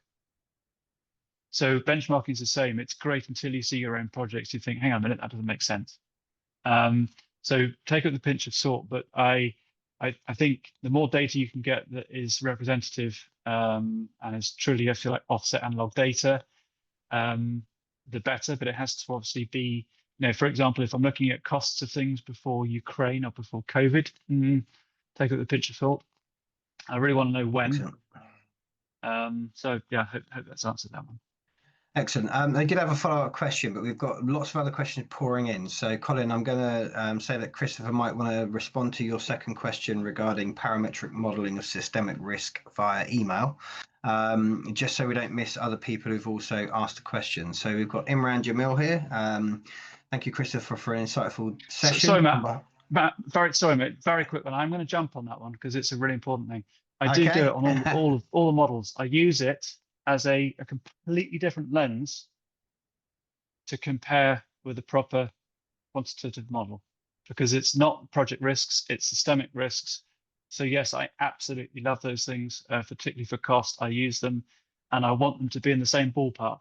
So benchmarking is the same. It's great until you see your own projects. You think, hang on a minute, that doesn't make sense. So take it with a pinch of salt, but I think the more data you can get that is representative, and is truly, I feel like, offset analog data, the better. But it has to obviously be, for example, if I'm looking at costs of things before Ukraine or before COVID, take it with a pinch of salt. I really want to know when. Excellent. So yeah, hope that's answered that one. Excellent. They did have a follow-up question, but we've got lots of other questions pouring in. So, Colin, I'm going to say that Christopher might want to respond to your second question regarding parametric modelling of systemic risk via email, just so we don't miss other people who've also asked a question. So we've got Imran Jamil here. Thank you, Christopher, for an insightful session. Sorry, Matt. Sorry, mate. Very quick one. I'm going to jump on that one because it's a really important thing. I do it on all the models. I use it as a completely different lens to compare with a proper quantitative model, because it's not project risks, it's systemic risks. So yes, I absolutely love those things, particularly for cost. I use them and I want them to be in the same ballpark.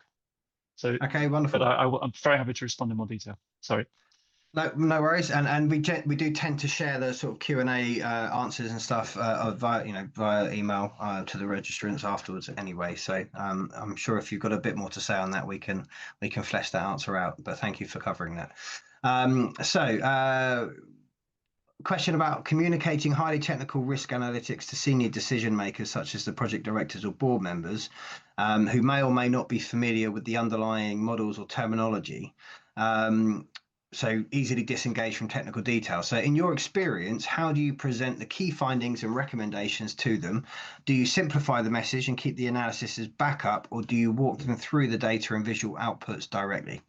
So, okay, wonderful. But I'm very happy to respond in more detail. Sorry. No worries, and we do tend to share the sort of Q&A answers and stuff via email to the registrants afterwards anyway. So I'm sure if you've got a bit more to say on that, we can flesh that answer out. But thank you for covering that. Question about communicating highly technical risk analytics to senior decision makers, such as the project directors or board members, who may or may not be familiar with the underlying models or terminology. So easily disengaged from technical detail. So in your experience, how do you present the key findings and recommendations to them? Do you simplify the message and keep the analysis as backup, or do you walk them through the data and visual outputs directly?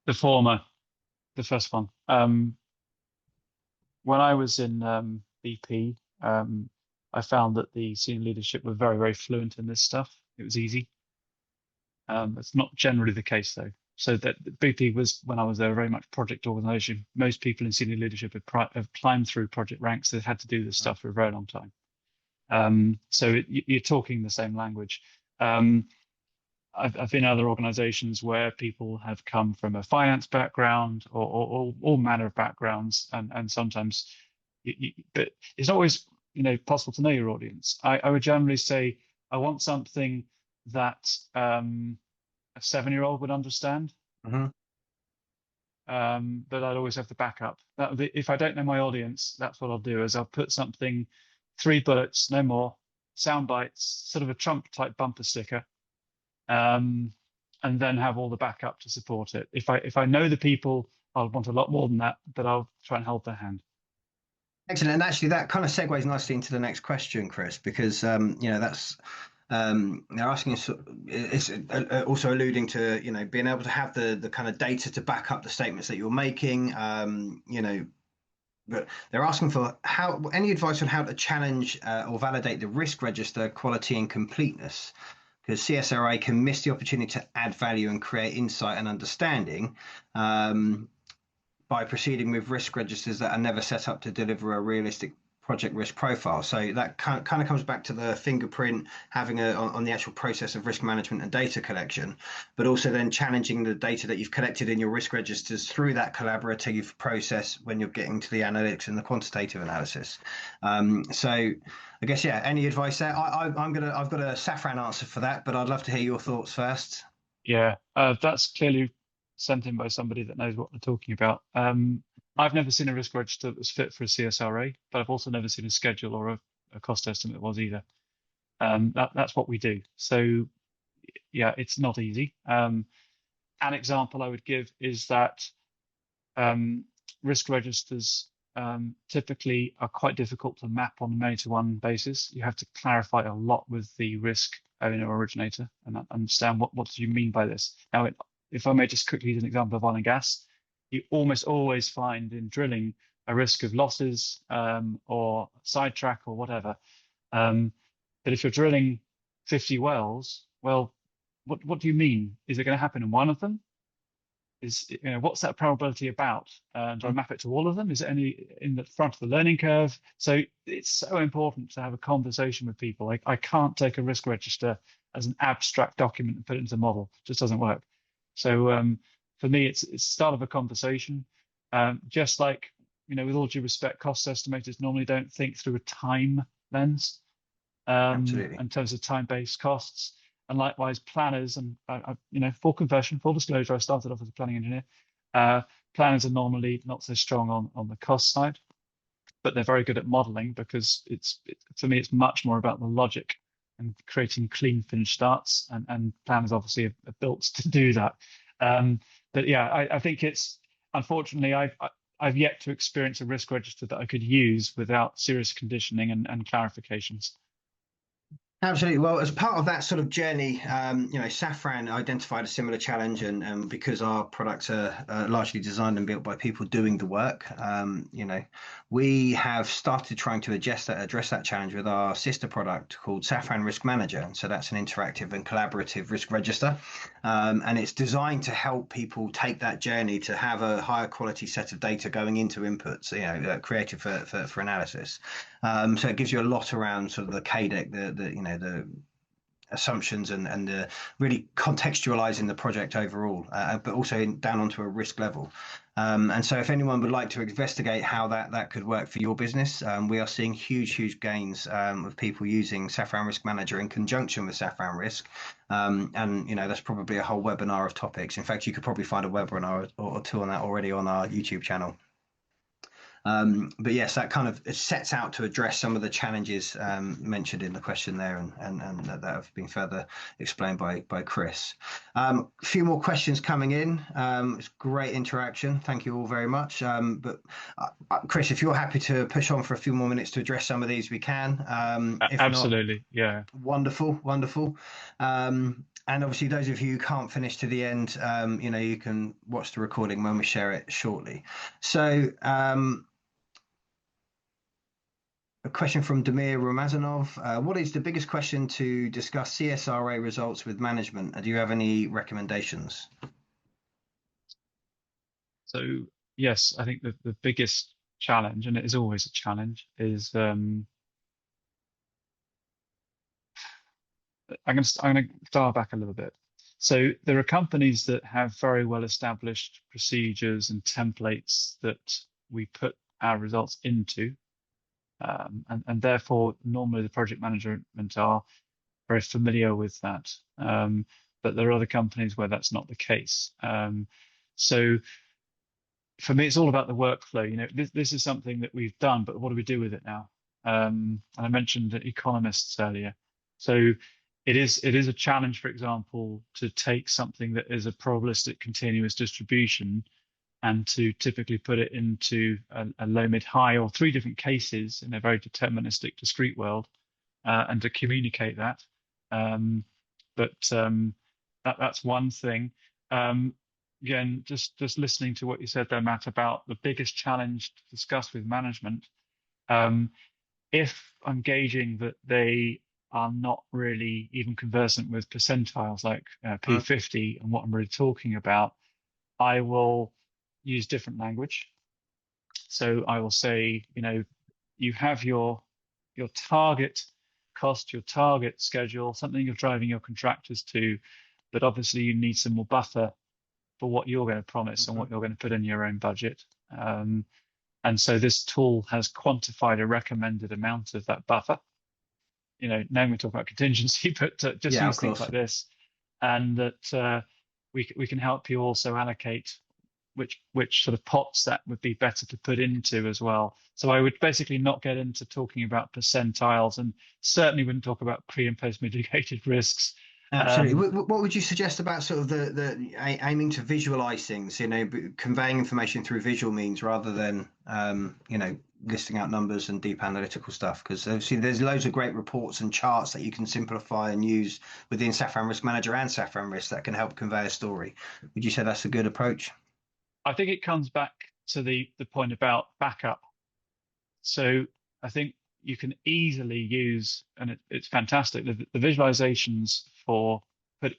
The former, the first one. When I was in BP, I found that the senior leadership were very, very fluent in this stuff. It was easy. It's not generally the case, though. So that BP was, when I was there, very much project organization. Most people in senior leadership have climbed through project ranks. They've had to do this stuff for a very long time. So you're talking the same language. I've been in other organizations where people have come from a finance background or all manner of backgrounds, and sometimes, but it's not always possible to know your audience. I would generally say I want something that a 7-year-old would understand. Mm-hmm. but I'd always have the backup. That would be, if I don't know my audience, that's what I'll do, is I'll put something, 3 bullets, no more, sound bites, sort of a Trump type bumper sticker, and then have all the backup to support it. If I know the people, I'll want a lot more than that, but I'll try and hold their hand. Excellent. And actually, that kind of segues nicely into the next question, Chris, because that's they're asking us. It's also alluding to being able to have the kind of data to back up the statements that you're making. But they're asking for any advice on how to challenge or validate the risk register quality and completeness, because CSRA can miss the opportunity to add value and create insight and understanding. By proceeding with risk registers that are never set up to deliver a realistic project risk profile. So that kind of comes back to the fingerprint, having on the actual process of risk management and data collection, but also then challenging the data that you've collected in your risk registers through that collaborative process when you're getting to the analytics and the quantitative analysis. So I guess, yeah, any advice there? I've got a Safran answer for that, but I'd love to hear your thoughts first. Yeah, that's clearly sent in by somebody that knows what they're talking about. I've never seen a risk register that was fit for a CSRA, but I've also never seen a schedule or a cost estimate that was either. That's what we do. So yeah, it's not easy. An example I would give is that risk registers typically are quite difficult to map on a many-to-one basis. You have to clarify a lot with the risk owner or originator and understand what do you mean by this. Now, if I may just quickly use an example of oil and gas, you almost always find in drilling a risk of losses or sidetrack or whatever. But if you're drilling 50 wells, well, what do you mean? Is it going to happen in one of them? What's that probability about? Do I map it to all of them? Is it only in the front of the learning curve? So it's so important to have a conversation with people. I can't take a risk register as an abstract document and put it into a model. It just doesn't work. So for me, it's the start of a conversation. Just like, with all due respect, cost estimators normally don't think through a time lens in terms of time-based costs. And likewise, planners, and full confession, full disclosure, I started off as a planning engineer. Planners are normally not so strong on the cost side, but they're very good at modeling, because for me, it's much more about the logic and creating clean finish starts, and planners obviously are built to do that. But yeah, I think it's, unfortunately, I've yet to experience a risk register that I could use without serious conditioning and clarifications. Absolutely. Well, as part of that sort of journey, Safran identified a similar challenge, and because our products are largely designed and built by people doing the work, we have started trying to address that challenge with our sister product called Safran Risk Manager. And so that's an interactive and collaborative risk register, and it's designed to help people take that journey to have a higher quality set of data going into inputs, created for analysis. So it gives you a lot around sort of the KDEC, the assumptions and the really contextualizing the project overall, but also down onto a risk level. And so if anyone would like to investigate how that could work for your business, we are seeing huge gains of people using Safran Risk Manager in conjunction with Safran Risk. And that's probably a whole webinar of topics. In fact, you could probably find a webinar or two on that already on our YouTube channel. But yes, that kind of sets out to address some of the challenges mentioned in the question there, and that have been further explained by Chris. A few more questions coming in. It's great interaction. Thank you all very much. But Chris, if you're happy to push on for a few more minutes to address some of these, we can. If Absolutely, not, yeah. Wonderful. And obviously, those of you who can't finish to the end, you can watch the recording when we share it shortly. So. A question from Damir Ramazanov. What is the biggest question to discuss CSRA results with management? And do you have any recommendations? So yes, I think the biggest challenge, and it is always a challenge, is I'm going to dial back a little bit. So there are companies that have very well established procedures and templates that we put our results into. And therefore, normally the project management are very familiar with that. But there are other companies where that's not the case. So for me, it's all about the workflow. This is something that we've done, but what do we do with it now? I mentioned the economists earlier. So it is a challenge, for example, to take something that is a probabilistic continuous distribution and to typically put it into a low, mid, high, or three different cases in a very deterministic discrete world, and to communicate that. That's one thing. Again, just listening to what you said there, Matt, about the biggest challenge to discuss with management. If I'm gauging that they are not really even conversant with percentiles like P50 and what I'm really talking about, I will use different language. So I will say, you have your target cost, your target schedule, something you're driving your contractors to, but obviously you need some more buffer for what you're going to promise and what you're going to put in your own budget. And so this tool has quantified a recommended amount of that buffer. Now we talk about contingency, but just use things like this, and that we can help you also allocate which sort of pots that would be better to put into as well. So I would basically not get into talking about percentiles, and certainly wouldn't talk about pre and post mitigated risks. Absolutely. What would you suggest about sort of the aiming to visualize things, conveying information through visual means rather than, listing out numbers and deep analytical stuff? Because obviously there's loads of great reports and charts that you can simplify and use within Safran Risk Manager and Safran Risk that can help convey a story. Would you say that's a good approach? I think it comes back to the point about backup. So I think you can easily use, and it's fantastic, the visualizations for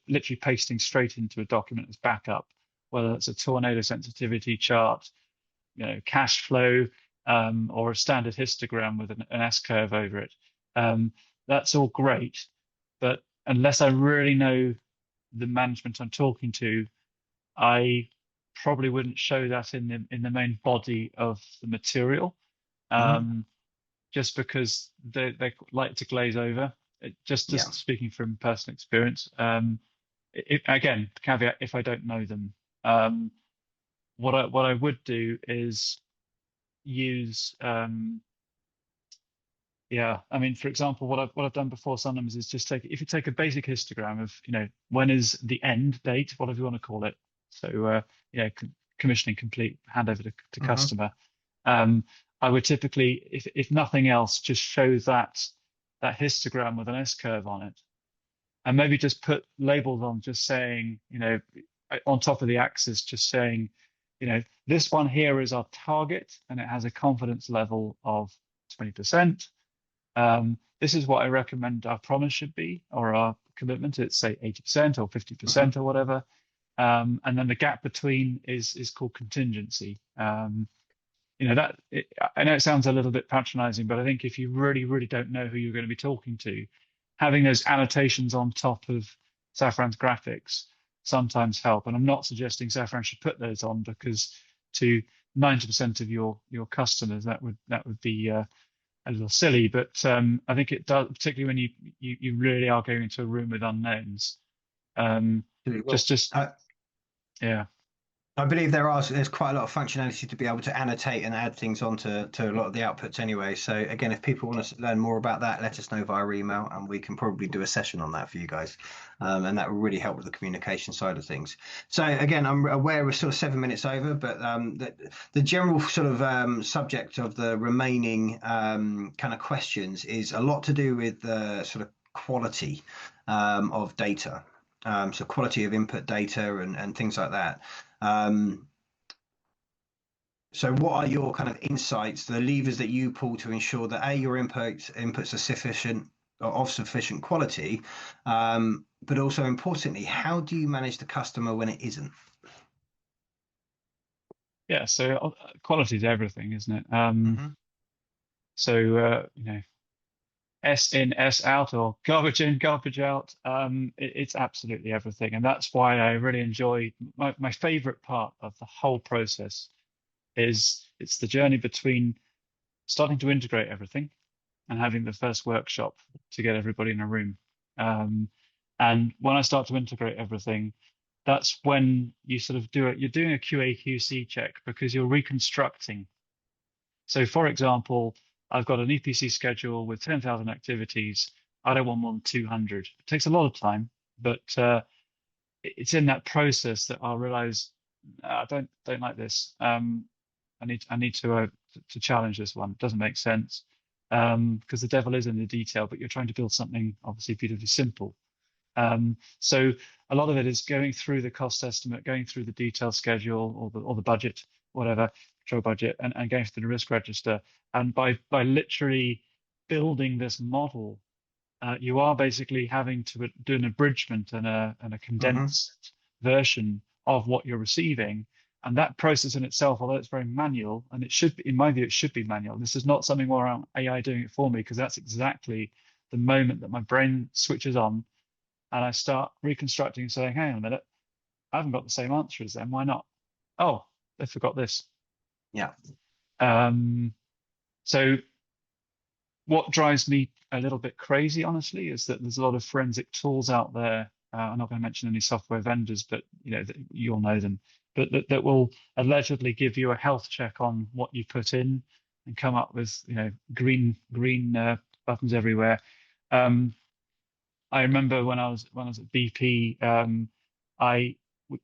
literally pasting straight into a document as backup, whether it's a tornado sensitivity chart, cash flow, or a standard histogram with an S-curve over it. That's all great, but unless I really know the management I'm talking to, I probably wouldn't show that in the main body of the material. Just because they like to glaze over. Just speaking from personal experience. Again, caveat, if I don't know them, what I would do is use, I mean, for example, what I've done before sometimes is just if you take a basic histogram of, when is the end date, whatever you want to call it. So, commissioning complete, handover to customer. I would typically, if nothing else, just show that histogram with an S-curve on it, and maybe just put labels on, just saying, on top of the axis, just saying, this one here is our target, and it has a confidence level of 20%. This is what I recommend our promise should be, or our commitment. It's say 80% or 50% or whatever. And then the gap between is called contingency. I know it sounds a little bit patronizing, but I think if you really, really don't know who you're going to be talking to, having those annotations on top of Safran's graphics sometimes help. And I'm not suggesting Safran should put those on, because to 90% of your customers, that would be a little silly. But I think it does, particularly when you really are going into a room with unknowns. Yeah. I believe there's quite a lot of functionality to be able to annotate and add things onto a lot of the outputs anyway. So again, if people want to learn more about that, let us know via email, and we can probably do a session on that for you guys. And that will really help with the communication side of things. So again, I'm aware we're sort of 7 minutes over, but the general sort of subject of the remaining kind of questions is a lot to do with the sort of quality of data. So quality of input data and things like that. So what are your kind of insights, the levers that you pull to ensure that your inputs are sufficient or of sufficient quality, but also importantly, how do you manage the customer when it isn't? Yeah, so quality is everything, isn't it? So S in, S out, or garbage in, garbage out. It's absolutely everything. And that's why I really enjoy my favorite part of the whole process is it's the journey between starting to integrate everything and having the first workshop to get everybody in a room. And when I start to integrate everything, that's when you sort of do it. You're doing a QA/QC check because you're reconstructing. So, for example, I've got an EPC schedule with 10,000 activities. I don't want more than 200. It takes a lot of time, but it's in that process that I'll realize I don't like this. I need to challenge this one. It doesn't make sense because the devil is in the detail, but you're trying to build something obviously beautifully simple. So a lot of it is going through the cost estimate, going through the detailed schedule or the budget, whatever, control budget, and going through the risk register. And by literally building this model, you are basically having to do an abridgment and a condensed version of what you're receiving. And that process in itself, although it's very manual, and it should be, in my view, it should be manual. This is not something where I'm AI doing it for me, because that's exactly the moment that my brain switches on and I start reconstructing and saying, hang on a minute, I haven't got the same answer as them. Why not? Oh, they forgot this. Yeah. So what drives me a little bit crazy, honestly, is that there's a lot of forensic tools out there. I'm not going to mention any software vendors, but you all know them. But that will allegedly give you a health check on what you put in and come up with green buttons everywhere. I remember when I was at BP,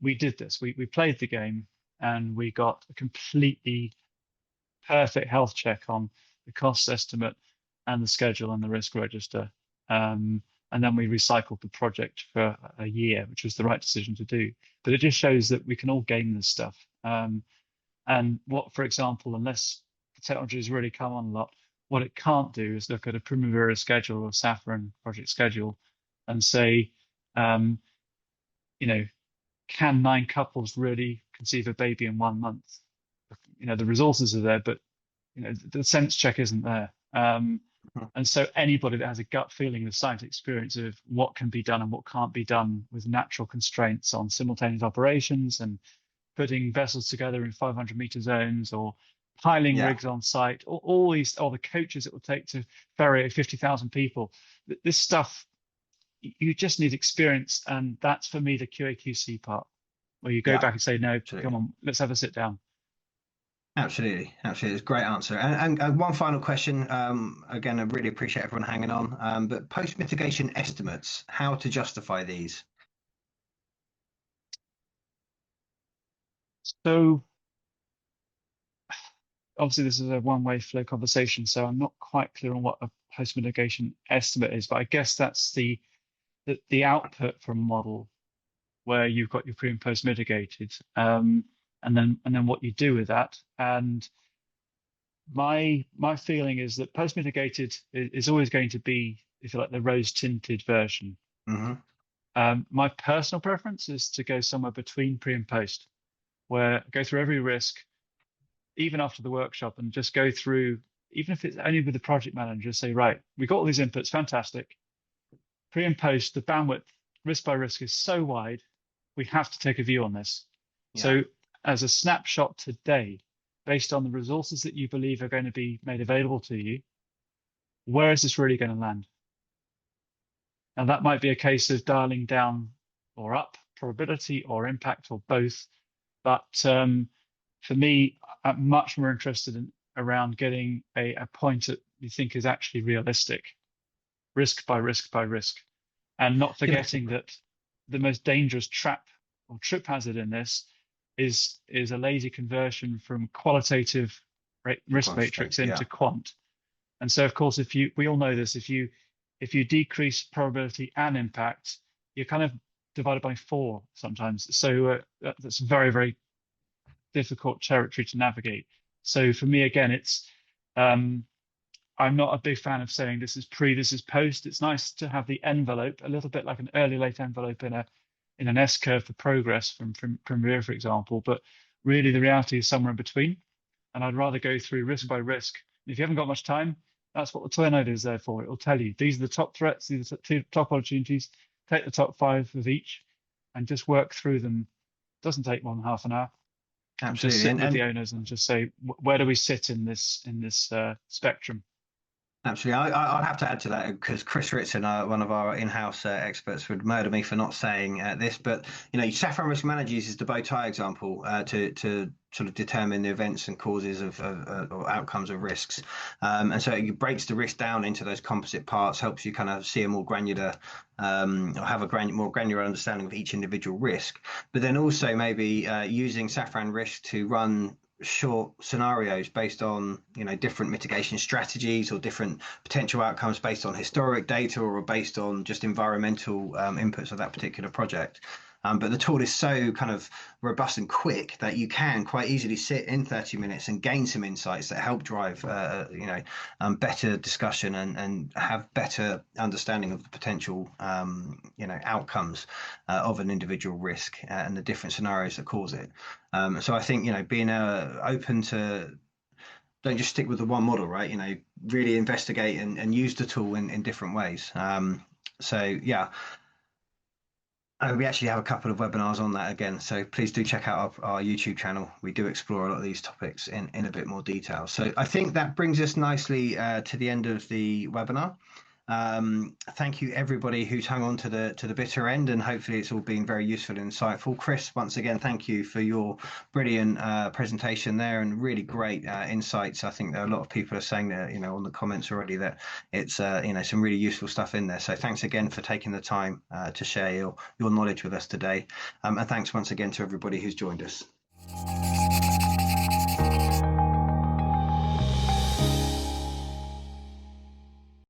we did this. We played the game and we got a completely perfect health check on the cost estimate and the schedule and the risk register. And then we recycled the project for a year, which was the right decision to do. But it just shows that we can all game this stuff. And what, for example, unless the technology has really come on a lot, what it can't do is look at a Primavera schedule or Saffron project schedule and say, can 9 couples really conceive a baby in 1 month? The resources are there, but the sense check isn't there. And so anybody that has a gut feeling of scientific experience of what can be done and what can't be done with natural constraints on simultaneous operations and putting vessels together in 500-meter zones or piling rigs on site, all the coaches it will take to ferry 50,000 people. This stuff, you just need experience, and that's for me the QA/QC part, where you go back and say, no, come on, let's have a sit down. Absolutely. It's a great answer. And one final question. Again, I really appreciate everyone hanging on. But post-mitigation estimates, how to justify these? So obviously this is a one-way flow conversation, so I'm not quite clear on what a post-mitigation estimate is, but I guess that's the output from a model where you've got your pre and post mitigated, and then what you do with that. And my feeling is that post mitigated is always going to be, if you like, the rose tinted version. My personal preference is to go somewhere between pre and post, where I go through every risk, even after the workshop, and just go through, even if it's only with the project manager, say, right, we got all these inputs, fantastic. Pre and post, the bandwidth, risk by risk, is so wide, we have to take a view on this. So as a snapshot today, based on the resources that you believe are going to be made available to you, where is this really going to land? Now, that might be a case of dialing down or up probability or impact or both. But for me, I'm much more interested in around getting a point that you think is actually realistic, risk by risk by risk, and not forgetting that the most dangerous trap or trip hazard in this is a lazy conversion from qualitative risk matrix into quant. And so, of course, we all know this, if you decrease probability and impact, you're kind of divided by 4 sometimes. So that's very, very difficult territory to navigate. So for me, again, it's I'm not a big fan of saying this is pre, this is post. It's nice to have the envelope, a little bit like an early late envelope in an S curve for progress from Premier, for example. But really, the reality is somewhere in between. And I'd rather go through risk by risk. If you haven't got much time, that's what the tornado is there for. It will tell you these are the top threats, these are the top opportunities. Take the top 5 of each and just work through them. It doesn't take more than half an hour. Absolutely. Just sit with the owners and just say, where do we sit in this spectrum? Absolutely. I'll have to add to that because Chris Ritson, one of our in-house experts, would murder me for not saying this. But Saffron Risk Manager uses the bow tie example to sort of determine the events and causes of or outcomes of risks, and so it breaks the risk down into those composite parts, helps you kind of see a more granular or have a more granular understanding of each individual risk. But then also maybe using Saffron Risk to run short scenarios based on different mitigation strategies or different potential outcomes based on historic data or based on just environmental inputs of that particular project. But the tool is so kind of robust and quick that you can quite easily sit in 30 minutes and gain some insights that help drive better discussion and have better understanding of the potential outcomes of an individual risk and the different scenarios that cause it. So I think being open to, don't just stick with the one model, right? Really investigate and use the tool in different ways. So yeah, we actually have a couple of webinars on that again, so please do check out our YouTube channel. We do explore a lot of these topics in a bit more detail. So I think that brings us nicely to the end of the webinar. Thank you everybody who's hung on to the bitter end, and hopefully it's all been very useful and insightful. Chris, once again, thank you for your brilliant presentation there and really great insights. I think there are a lot of people are saying that on the comments already that it's some really useful stuff in there. So thanks again for taking the time to share your knowledge with us today, and thanks once again to everybody who's joined us.